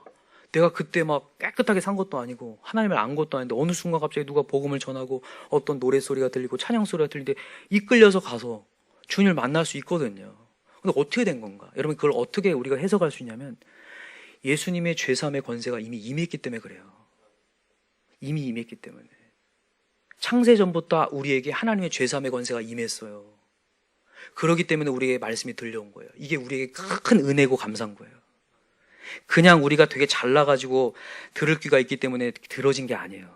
내가 그때 막 깨끗하게 산 것도 아니고 하나님을 안 것도 아닌데 어느 순간 갑자기 누가 복음을 전하고 어떤 노래소리가 들리고 찬양소리가 들리는데 이끌려서 가서 주님을 만날 수 있거든요. 근데 어떻게 된 건가? 여러분, 그걸 어떻게 우리가 해석할 수 있냐면 예수님의 죄사함의 권세가 이미 임했기 때문에 그래요. 이미 임했기 때문에. 창세전부터 우리에게 하나님의 죄사함의 권세가 임했어요. 그렇기 때문에 우리에게 말씀이 들려온 거예요. 이게 우리에게 큰 은혜고 감사한 거예요. 그냥 우리가 되게 잘나가지고 들을 귀가 있기 때문에 들어진 게 아니에요.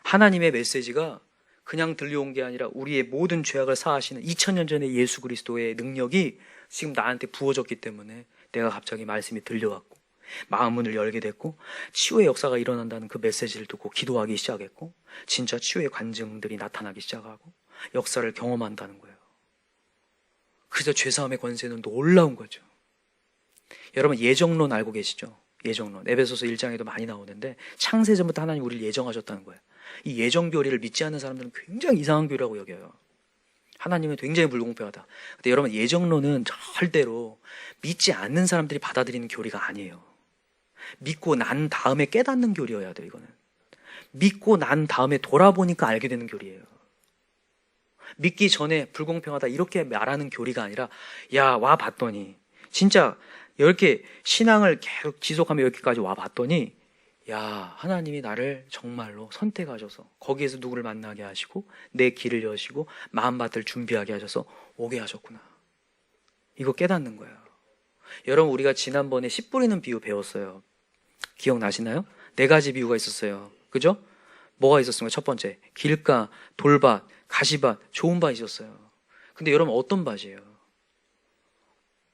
하나님의 메시지가 그냥 들려온 게 아니라 우리의 모든 죄악을 사하시는 2000년 전의 예수 그리스도의 능력이 지금 나한테 부어졌기 때문에 내가 갑자기 말씀이 들려왔고 마음 문을 열게 됐고 치유의 역사가 일어난다는 그 메시지를 듣고 기도하기 시작했고 진짜 치유의 관증들이 나타나기 시작하고 역사를 경험한다는 거예요. 그래서 죄사함의 권세는 놀라운 거죠. 여러분, 예정론 알고 계시죠? 예정론. 에베소서 1장에도 많이 나오는데 창세전부터 하나님 우리를 예정하셨다는 거예요. 이 예정 교리를 믿지 않는 사람들은 굉장히 이상한 교리라고 여겨요. 하나님은 굉장히 불공평하다. 근데 여러분, 예정론은 절대로 믿지 않는 사람들이 받아들이는 교리가 아니에요. 믿고 난 다음에 깨닫는 교리여야 돼요. 이거는 믿고 난 다음에 돌아보니까 알게 되는 교리예요. 믿기 전에 불공평하다 이렇게 말하는 교리가 아니라 야, 와 봤더니 진짜 이렇게 신앙을 계속 지속하며 여기까지 와 봤더니 야, 하나님이 나를 정말로 선택하셔서 거기에서 누구를 만나게 하시고 내 길을 여시고 마음밭을 준비하게 하셔서 오게 하셨구나. 이거 깨닫는 거예요. 여러분, 우리가 지난번에 씨 뿌리는 비유 배웠어요. 기억나시나요? 4가지 비유가 있었어요. 그죠? 뭐가 있었습니까? 첫 번째, 길가, 돌밭, 가시밭, 좋은 밭이 있었어요. 근데 여러분, 어떤 밭이에요?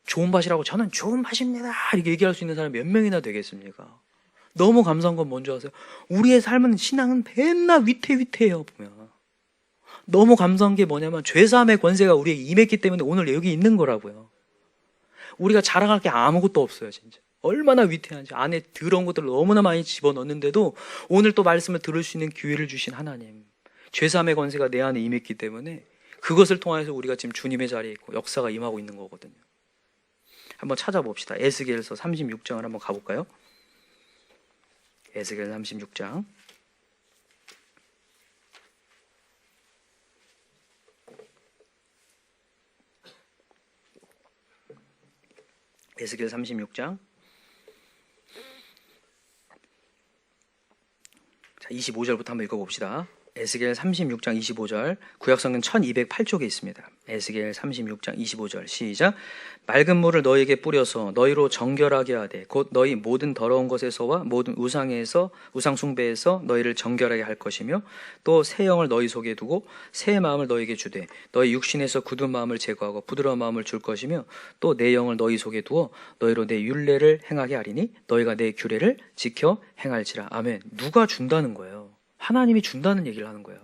좋은 밭이라고 저는 좋은 밭입니다 이렇게 얘기할 수 있는 사람이 몇 명이나 되겠습니까? 너무 감사한 건 뭔지 아세요? 우리의 삶은 신앙은 맨날 위태위태해요. 보면 너무 감사한 게 뭐냐면 죄사함의 권세가 우리에게 임했기 때문에 오늘 여기 있는 거라고요. 우리가 자랑할 게 아무것도 없어요. 진짜 얼마나 위태한지. 안에 더러운 것들을 너무나 많이 집어넣는데도 오늘 또 말씀을 들을 수 있는 기회를 주신 하나님, 죄사함의 권세가 내 안에 임했기 때문에 그것을 통해서 우리가 지금 주님의 자리에 있고 역사가 임하고 있는 거거든요. 한번 찾아봅시다. 에스겔서 36장을 한번 가볼까요? 에스겔 36장. 에스겔 36장. 자, 25절부터 한번 읽어봅시다. 에스겔 36장 25절, 구약성경 1208쪽에 있습니다. 에스겔 36장 25절 시작. 맑은 물을 너희에게 뿌려서 너희로 정결하게 하되 곧 너희 모든 더러운 것에서와 모든 우상 숭배에서 너희를 정결하게 할 것이며 또 새 영을 너희 속에 두고 새 마음을 너희에게 주되 너희 육신에서 굳은 마음을 제거하고 부드러운 마음을 줄 것이며 또 내 영을 너희 속에 두어 너희로 내 율례를 행하게 하리니 너희가 내 규례를 지켜 행할지라. 아멘. 누가 준다는 거예요? 하나님이 준다는 얘기를 하는 거예요.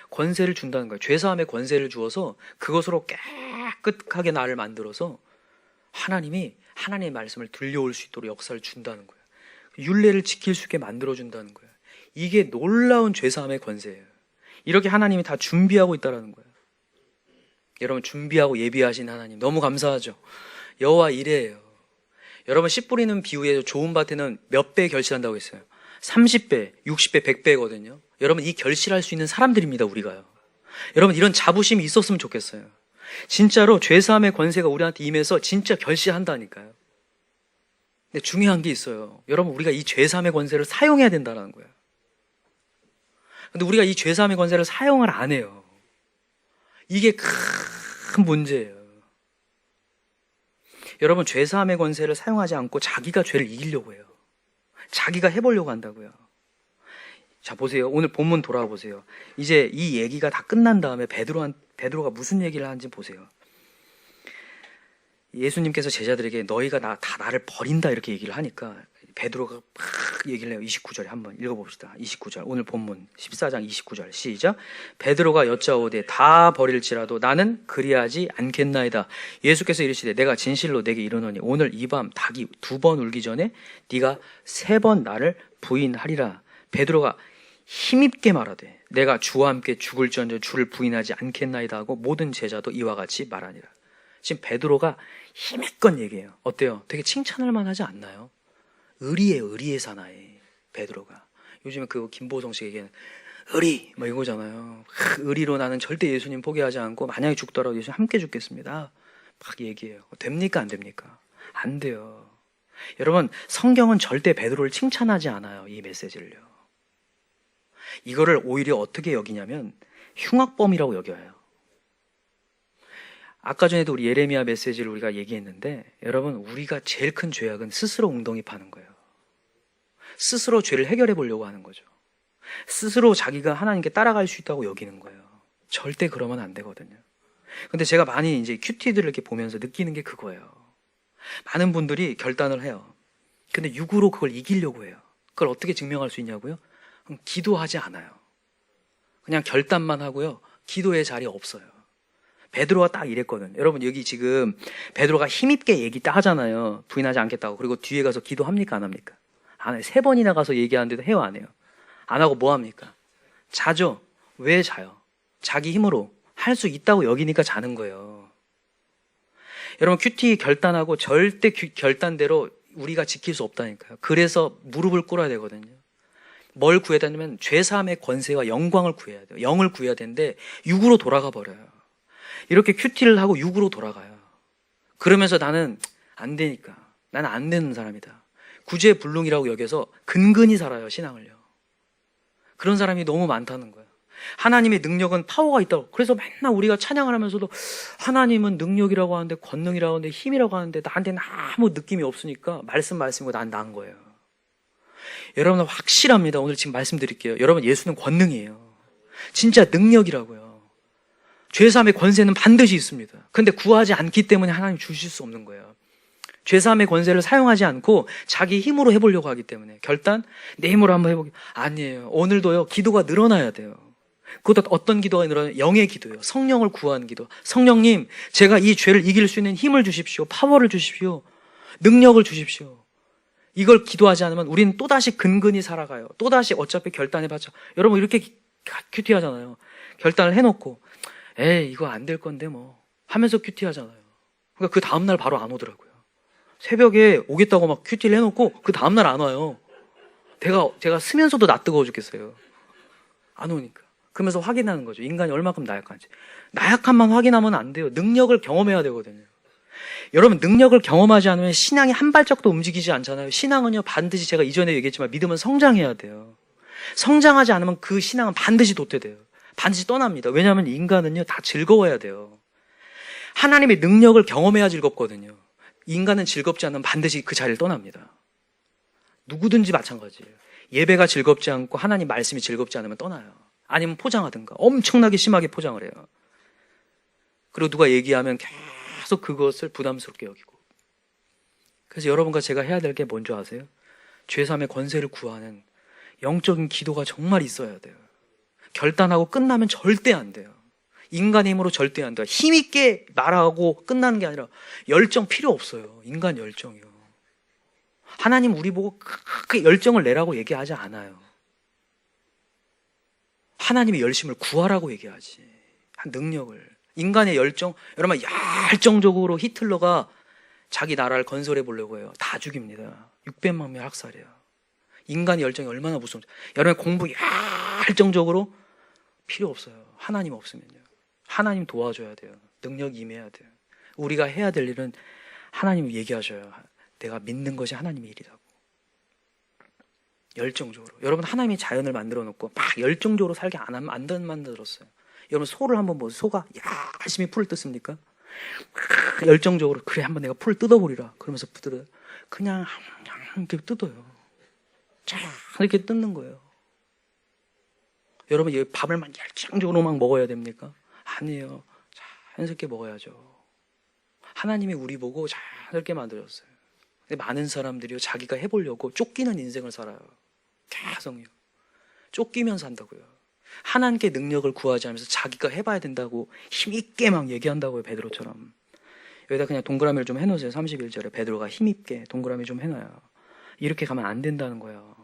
권세를 준다는 거예요. 죄사함의 권세를 주어서 그것으로 깨끗하게 나를 만들어서 하나님이 하나님의 말씀을 들려올 수 있도록 역사를 준다는 거예요. 율례를 지킬 수 있게 만들어준다는 거예요. 이게 놀라운 죄사함의 권세예요. 이렇게 하나님이 다 준비하고 있다는 거예요. 여러분, 준비하고 예비하신 하나님 너무 감사하죠. 여호와 이레예요. 여러분, 씨 뿌리는 비유에 좋은 밭에는 몇 배 결실한다고 했어요? 30배, 60배, 100배거든요. 여러분, 이 결실할 수 있는 사람들입니다, 우리가요. 여러분, 이런 자부심이 있었으면 좋겠어요. 진짜로 죄사함의 권세가 우리한테 임해서 진짜 결실한다니까요. 근데 중요한 게 있어요. 여러분, 우리가 이 죄사함의 권세를 사용해야 된다는 거예요. 근데 우리가 이 죄사함의 권세를 사용을 안 해요. 이게 큰 문제예요. 여러분, 죄사함의 권세를 사용하지 않고 자기가 죄를 이기려고 해요. 자기가 해보려고 한다고요. 자, 보세요. 오늘 본문 돌아와 보세요. 이제 이 얘기가 다 끝난 다음에 베드로가 무슨 얘기를 하는지 보세요. 예수님께서 제자들에게 너희가 나를 버린다 이렇게 얘기를 하니까 베드로가 막 얘기를 해요. 29절에 한번 읽어봅시다. 29절, 오늘 본문 14장 29절 시작. 베드로가 여짜오되 다 버릴지라도 나는 그리하지 않겠나이다. 예수께서 이르시되 내가 진실로 내게 이르노니 오늘 이 밤 닭이 2번 울기 전에 네가 3번 나를 부인하리라. 베드로가 힘있게 말하되 내가 주와 함께 죽을지언정 주를 부인하지 않겠나이다 하고 모든 제자도 이와 같이 말하니라. 지금 베드로가 힘있건 얘기해요. 어때요? 되게 칭찬할 만하지 않나요? 의리예요. 의리의 사나이 베드로가. 요즘에 그 김보성 씨가 얘기하는 의리 뭐 이거잖아요. 의리로 나는 절대 예수님 포기하지 않고 만약에 죽더라도 예수님 함께 죽겠습니다. 막 얘기해요. 됩니까? 안 됩니까? 안 돼요. 여러분, 성경은 절대 베드로를 칭찬하지 않아요. 이 메시지를요. 이거를 오히려 어떻게 여기냐면 흉악범이라고 여겨요. 아까 전에도 우리 예레미야 메시지를 우리가 얘기했는데, 여러분, 우리가 제일 큰 죄악은 스스로 웅덩이 파는 거예요. 스스로 죄를 해결해 보려고 하는 거죠. 스스로 자기가 하나님께 따라갈 수 있다고 여기는 거예요. 절대 그러면 안 되거든요. 근데 제가 많이 이제 큐티들을 이렇게 보면서 느끼는 게 그거예요. 많은 분들이 결단을 해요. 근데 육으로 그걸 이기려고 해요. 그걸 어떻게 증명할 수 있냐고요? 기도하지 않아요. 그냥 결단만 하고요. 기도의 자리에 없어요. 베드로가 딱 이랬거든. 여러분, 여기 지금 베드로가 힘있게 얘기 딱 하잖아요. 부인하지 않겠다고. 그리고 뒤에 가서 기도합니까? 안 합니까? 안 해요. 3번이나 가서 얘기하는데도 해요? 안 해요? 안 하고 뭐 합니까? 자죠. 왜 자요? 자기 힘으로 할 수 있다고 여기니까 자는 거예요. 여러분, 큐티 결단하고 절대 결단대로 우리가 지킬 수 없다니까요. 그래서 무릎을 꿇어야 되거든요. 뭘 구해야 되냐면 죄사함의 권세와 영광을 구해야 돼요. 영을 구해야 되는데 육으로 돌아가 버려요. 이렇게 큐티를 하고 육으로 돌아가요. 그러면서 나는 안 되니까. 나는 안 되는 사람이다. 구제불능이라고 여겨서 근근히 살아요, 신앙을요. 그런 사람이 너무 많다는 거예요. 하나님의 능력은 파워가 있다고. 그래서 맨날 우리가 찬양을 하면서도 하나님은 능력이라고 하는데, 권능이라고 하는데, 힘이라고 하는데 나한테는 아무 느낌이 없으니까 말씀이고 난 난 거예요. 여러분, 확실합니다. 오늘 지금 말씀드릴게요. 여러분, 예수는 권능이에요. 진짜 능력이라고요. 죄사함의 권세는 반드시 있습니다. 근데 구하지 않기 때문에 하나님 주실 수 없는 거예요. 죄사함의 권세를 사용하지 않고 자기 힘으로 해보려고 하기 때문에 결단, 내 힘으로 한번 해보기. 아니에요. 오늘도요, 기도가 늘어나야 돼요. 그것도 어떤 기도가 늘어나요? 영의 기도예요. 성령을 구하는 기도. 성령님, 제가 이 죄를 이길 수 있는 힘을 주십시오. 파워를 주십시오. 능력을 주십시오. 이걸 기도하지 않으면 우리는 또다시 근근히 살아가요. 또다시 어차피 결단해봤자. 여러분 이렇게 큐티하잖아요. 결단을 해놓고 에이 이거 안 될 건데 뭐 하면서 큐티하잖아요. 그러니까 그 다음날 바로 안 오더라고요. 새벽에 오겠다고 막 큐티를 해놓고 그 다음날 안 와요. 제가 쓰면서도 나 뜨거워 죽겠어요. 안 오니까. 그러면서 확인하는 거죠. 인간이 얼마큼 나약한지. 나약함만 확인하면 안 돼요. 능력을 경험해야 되거든요. 여러분 능력을 경험하지 않으면 신앙이 한 발짝도 움직이지 않잖아요. 신앙은요 반드시 제가 이전에 얘기했지만 믿음은 성장해야 돼요. 성장하지 않으면 그 신앙은 반드시 도태돼요. 반드시 떠납니다. 왜냐하면 인간은요 다 즐거워야 돼요. 하나님의 능력을 경험해야 즐겁거든요. 인간은 즐겁지 않으면 반드시 그 자리를 떠납니다. 누구든지 마찬가지예요. 예배가 즐겁지 않고 하나님 말씀이 즐겁지 않으면 떠나요. 아니면 포장하든가 엄청나게 심하게 포장을 해요. 그리고 누가 얘기하면 계속 그것을 부담스럽게 여기고. 그래서 여러분과 제가 해야 될 게 뭔지 아세요? 죄사함의 권세를 구하는 영적인 기도가 정말 있어야 돼요. 결단하고 끝나면 절대 안 돼요. 인간의 힘으로 절대 안 돼요. 힘있게 말하고 끝나는 게 아니라 열정 필요 없어요. 인간 열정이요. 하나님 우리 보고 그 열정을 내라고 얘기하지 않아요. 하나님의 열심을 구하라고 얘기하지. 능력을. 인간의 열정, 여러분 열정적으로 히틀러가 자기 나라를 건설해 보려고 해요. 다 죽입니다. 600만 명 학살이에요. 인간의 열정이 얼마나 무서운지. 여러분 공부 열정적으로 필요 없어요. 하나님 없으면요. 하나님 도와줘야 돼요. 능력이 임해야 돼요. 우리가 해야 될 일은 하나님 얘기하셔요. 내가 믿는 것이 하나님의 일이라고. 열정적으로. 여러분 하나님이 자연을 만들어 놓고 막 열정적으로 살게 안 만들었어요. 여러분 소를 한번 보세요. 소가 열심히 풀을 뜯습니까? 열정적으로 그래 한번 내가 풀을 뜯어보리라. 그러면서 뜯어요. 그냥 이렇게 뜯어요. 쫙 이렇게 뜯는 거예요. 여러분 이 밥을 막 열정적으로 막 먹어야 됩니까? 아니에요. 자연스럽게 먹어야죠. 하나님이 우리 보고 자연스럽게 만들었어요. 근데 많은 사람들이요 자기가 해보려고 쫓기는 인생을 살아요. 계속요. 쫓기면 산다고요. 하나님께 능력을 구하지 않으면서 자기가 해봐야 된다고 힘있게 막 얘기한다고요. 베드로처럼. 여기다 그냥 동그라미를 좀 해놓으세요. 31절에 베드로가 힘있게 동그라미 좀 해놔요. 이렇게 가면 안 된다는 거예요.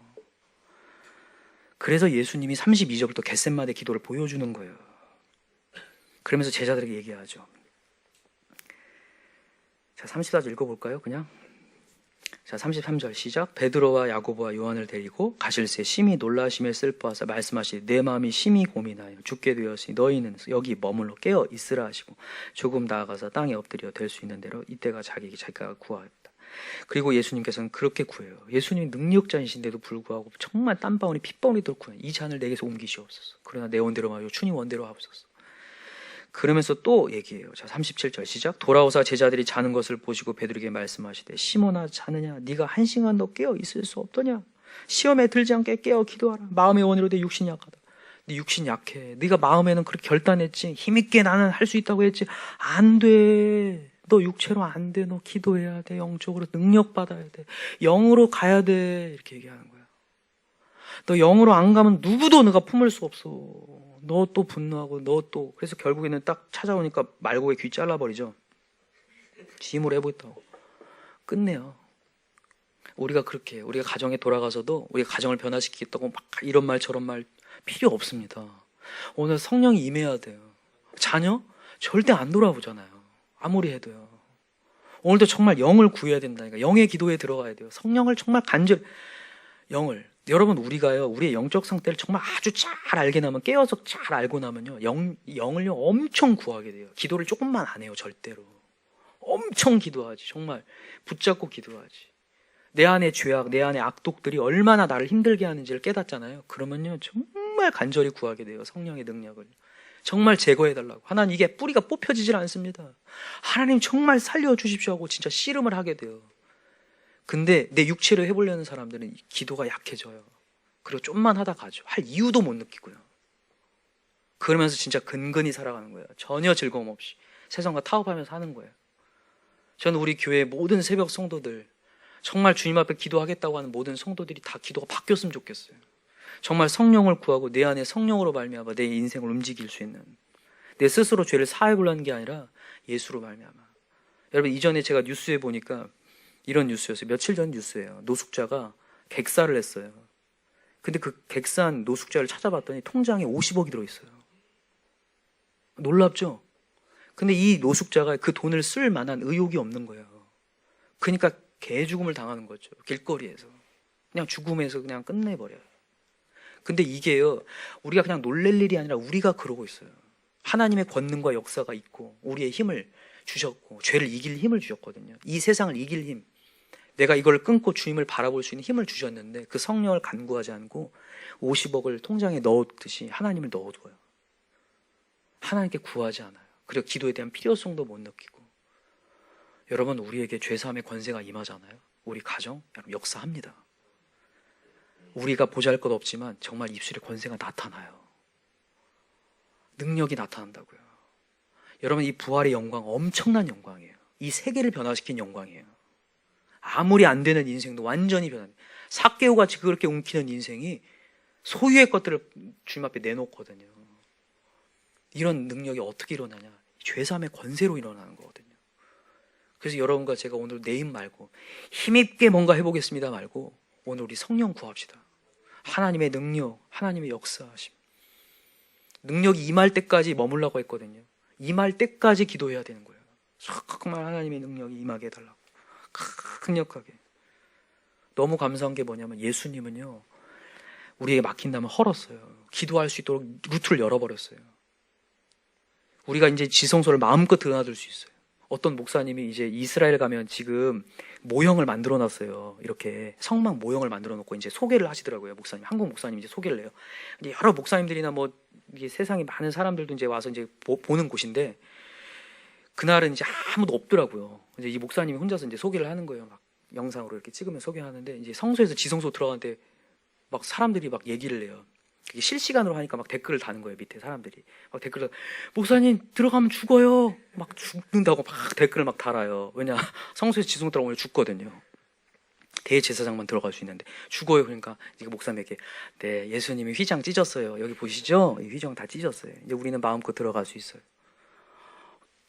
그래서 예수님이 32절부터 겟셋마네 기도를 보여주는 거예요. 그러면서 제자들에게 얘기하죠. 자, 34절 읽어볼까요? 그냥. 자, 33절 시작. 베드로와 야고보와 요한을 데리고 가실새 심히 놀라심에 슬퍼하사 말씀하시되 내 마음이 심히 고민하여 죽게 되었으니 너희는 여기 머물러 깨어 있으라 하시고 조금 나아가서 땅에 엎드려 될 수 있는 대로 이때가 자기가 구하였다. 그리고 예수님께서는 그렇게 구해요. 예수님이 능력자이신데도 불구하고 정말 땀방울이 핏방울이 구해요. 이 잔을 내게서 옮기시옵소서. 그러나 내 원대로 말고 주님 원대로 하옵소서. 그러면서 또 얘기해요. 자, 37절 시작. 돌아오사 제자들이 자는 것을 보시고 베드로에게 말씀하시되 시몬아 자느냐? 네가 한 시간도 깨어 있을 수 없더냐? 시험에 들지 않게 깨어 기도하라. 마음의 원으로 내 육신이 약하다. 네 육신 약해. 네가 마음에는 그렇게 결단했지. 힘있게 나는 할 수 있다고 했지. 안 돼. 너 육체로 안 돼. 너 기도해야 돼. 영적으로 능력 받아야 돼. 영으로 가야 돼. 이렇게 얘기하는 거야. 너 영으로 안 가면 누구도 너가 품을 수 없어. 너 또 분노하고 너 또. 그래서 결국에는 딱 찾아오니까 말고에 귀 잘라버리죠. 짐으로 해보겠다고. 끝내요. 우리가 그렇게 우리가 가정에 돌아가서도 우리가 가정을 변화시키겠다고 막 이런 말 저런 말 필요 없습니다. 오늘 성령이 임해야 돼요. 자녀? 절대 안 돌아보잖아요. 아무리 해도요. 오늘도 정말 영을 구해야 된다니까. 영의 기도에 들어가야 돼요. 성령을 정말 간절히 영을. 여러분 우리가요 우리의 영적 상태를 정말 아주 잘 알게 나면 깨어서 잘 알고 나면요 영을요 엄청 구하게 돼요. 기도를 조금만 안 해요. 절대로 엄청 기도하지. 정말 붙잡고 기도하지. 내 안의 죄악 내 안의 악독들이 얼마나 나를 힘들게 하는지를 깨닫잖아요. 그러면요 정말 간절히 구하게 돼요. 성령의 능력을 정말 제거해달라고. 하나님 이게 뿌리가 뽑혀지질 않습니다. 하나님 정말 살려주십시오 하고 진짜 씨름을 하게 돼요. 근데 내 육체를 해보려는 사람들은 기도가 약해져요. 그리고 좀만 하다 가죠. 할 이유도 못 느끼고요. 그러면서 진짜 근근히 살아가는 거예요. 전혀 즐거움 없이 세상과 타협하면서 하는 거예요. 저는 우리 교회 모든 새벽 성도들 정말 주님 앞에 기도하겠다고 하는 모든 성도들이 다 기도가 바뀌었으면 좋겠어요. 정말 성령을 구하고 내 안에 성령으로 말미암아 내 인생을 움직일 수 있는, 내 스스로 죄를 사해 보려는 게 아니라 예수로 말미암아. 여러분 이전에 제가 뉴스에 보니까 이런 뉴스였어요. 며칠 전 뉴스예요. 노숙자가 객사를 했어요. 근데 그 객사한 노숙자를 찾아봤더니 통장에 50억이 들어있어요. 놀랍죠? 근데 이 노숙자가 그 돈을 쓸 만한 의욕이 없는 거예요. 그러니까 개죽음을 당하는 거죠. 길거리에서. 그냥 죽음에서 그냥 끝내버려요. 근데 이게요, 우리가 그냥 놀랄 일이 아니라 우리가 그러고 있어요. 하나님의 권능과 역사가 있고 우리의 힘을 주셨고 죄를 이길 힘을 주셨거든요. 이 세상을 이길 힘, 내가 이걸 끊고 주님을 바라볼 수 있는 힘을 주셨는데 그 성령을 간구하지 않고 50억을 통장에 넣었듯이 하나님을 넣어둬요. 하나님께 구하지 않아요. 그리고 기도에 대한 필요성도 못 느끼고. 여러분, 우리에게 죄사함의 권세가 임하잖아요. 우리 가정 여러분 역사합니다. 우리가 보잘것 없지만 정말 입술에 권세가 나타나요. 능력이 나타난다고요. 여러분, 이 부활의 영광 엄청난 영광이에요. 이 세계를 변화시킨 영광이에요. 아무리 안 되는 인생도 완전히 변합니다. 삭개오 같이 그렇게 움키는 인생이 소유의 것들을 주님 앞에 내놓거든요. 이런 능력이 어떻게 일어나냐? 죄사함의 권세로 일어나는 거거든요. 그래서 여러분과 제가 오늘 내 힘 말고 힘있게 뭔가 해보겠습니다 말고 오늘 우리 성령 구합시다. 하나님의 능력, 하나님의 역사하심. 능력이 임할 때까지 머물라고 했거든요. 임할 때까지 기도해야 되는 거예요. 정말 하나님의 능력이 임하게 해달라고. 강력하게. 너무 감사한 게 뭐냐면 예수님은요, 우리에게 막힌다면 헐었어요. 기도할 수 있도록 루트를 열어버렸어요. 우리가 이제 지성소를 마음껏 드러나들 수 있어요. 어떤 목사님이 이제 이스라엘 가면 지금 모형을 만들어 놨어요. 이렇게 성막 모형을 만들어 놓고 이제 소개를 하시더라고요. 목사님, 한국 목사님 이제 소개를 해요. 이제 여러 목사님들이나 뭐 이게 세상에 많은 사람들도 이제 와서 이제 보는 곳인데 그날은 이제 아무도 없더라고요. 이제 이 목사님이 혼자서 이제 소개를 하는 거예요. 막 영상으로 이렇게 찍으면 소개하는데 이제 성소에서 지성소 들어가는데 막 사람들이 막 얘기를 해요. 이게 실시간으로 하니까 막 댓글을 다는 거예요. 밑에 사람들이 막 댓글을, 목사님 들어가면 죽어요, 막 죽는다고 막 댓글을 막 달아요. 왜냐, 성소에서 지성 들어가면 죽거든요. 대제사장만 들어갈 수 있는데 죽어요. 그러니까 이게 목사님에게, 네, 예수님이 휘장 찢었어요. 여기 보시죠? 이 휘장 다 찢었어요. 이제 우리는 마음껏 들어갈 수 있어요.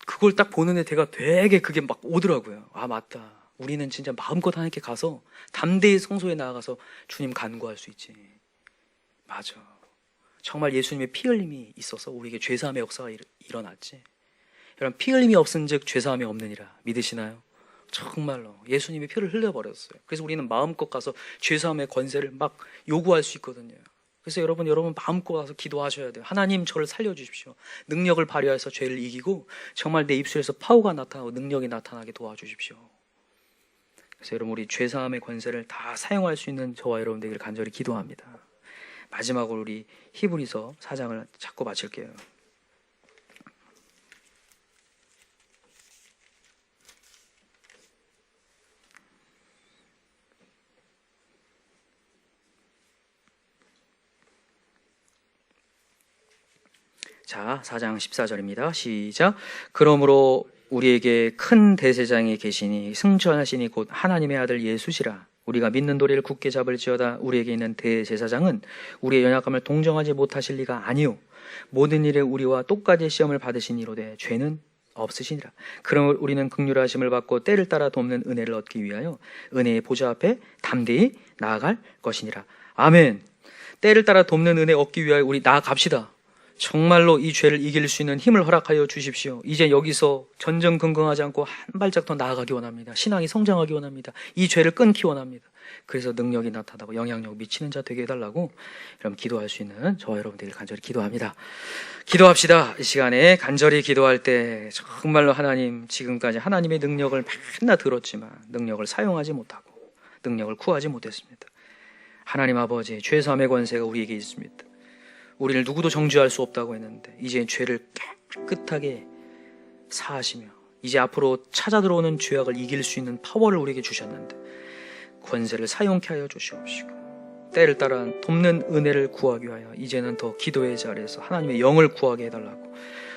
그걸 딱 보는데 제가 되게 그게 막 오더라고요. 아, 맞다. 우리는 진짜 마음껏 하나님께 가서 담대히 성소에 나아가서 주님 간구할 수 있지. 맞아. 정말 예수님의 피 흘림이 있어서 우리에게 죄사함의 역사가 일어났지. 여러분, 피 흘림이 없은즉 죄사함이 없느니라 믿으시나요? 정말로 예수님이 피를 흘려버렸어요. 그래서 우리는 마음껏 가서 죄사함의 권세를 막 요구할 수 있거든요. 그래서 여러분 마음껏 가서 기도하셔야 돼요. 하나님, 저를 살려주십시오. 능력을 발휘해서 죄를 이기고 정말 내 입술에서 파워가 나타나고 능력이 나타나게 도와주십시오. 그래서 여러분, 우리 죄사함의 권세를 다 사용할 수 있는 저와 여러분 되기를 간절히 기도합니다. 마지막으로 우리 히브리서 4장을 찾고 마칠게요. 자, 4장 14절입니다. 시작. 그러므로 우리에게 큰 대제사장이 계시니 승천하시니 곧 하나님의 아들 예수시라. 우리가 믿는 도리를 굳게 잡을지어다. 우리에게 있는 대제사장은 우리의 연약함을 동정하지 못하실 리가 아니요 모든 일에 우리와 똑같이 시험을 받으신 이로되 죄는 없으시니라. 그러므로 우리는 긍휼하심을 받고 때를 따라 돕는 은혜를 얻기 위하여 은혜의 보좌 앞에 담대히 나아갈 것이니라. 아멘. 때를 따라 돕는 은혜 얻기 위하여 우리 나아갑시다. 정말로 이 죄를 이길 수 있는 힘을 허락하여 주십시오. 이제 여기서 전전긍긍하지 않고 한 발짝 더 나아가기 원합니다. 신앙이 성장하기 원합니다. 이 죄를 끊기 원합니다. 그래서 능력이 나타나고 영향력 미치는 자 되게 해달라고 여러분 기도할 수 있는 저와 여러분들 간절히 기도합니다. 기도합시다. 이 시간에 간절히 기도할 때 정말로 하나님, 지금까지 하나님의 능력을 맨날 들었지만 능력을 사용하지 못하고 능력을 구하지 못했습니다. 하나님 아버지, 죄사함의 권세가 우리에게 있습니다. 우리를 누구도 정죄할 수 없다고 했는데 이제 죄를 깨끗하게 사하시며 이제 앞으로 찾아 들어오는 죄악을 이길 수 있는 파워를 우리에게 주셨는데 권세를 사용케 하여 주시옵시고 때를 따라 돕는 은혜를 구하기 위하여 이제는 더 기도의 자리에서 하나님의 영을 구하게 해달라고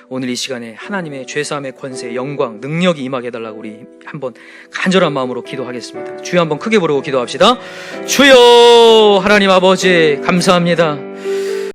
오늘 이 시간에 하나님의 죄사함의 권세, 영광, 능력이 임하게 해달라고 우리 한번 간절한 마음으로 기도하겠습니다. 주여 한번 크게 부르고 기도합시다. 주여, 하나님 아버지 감사합니다.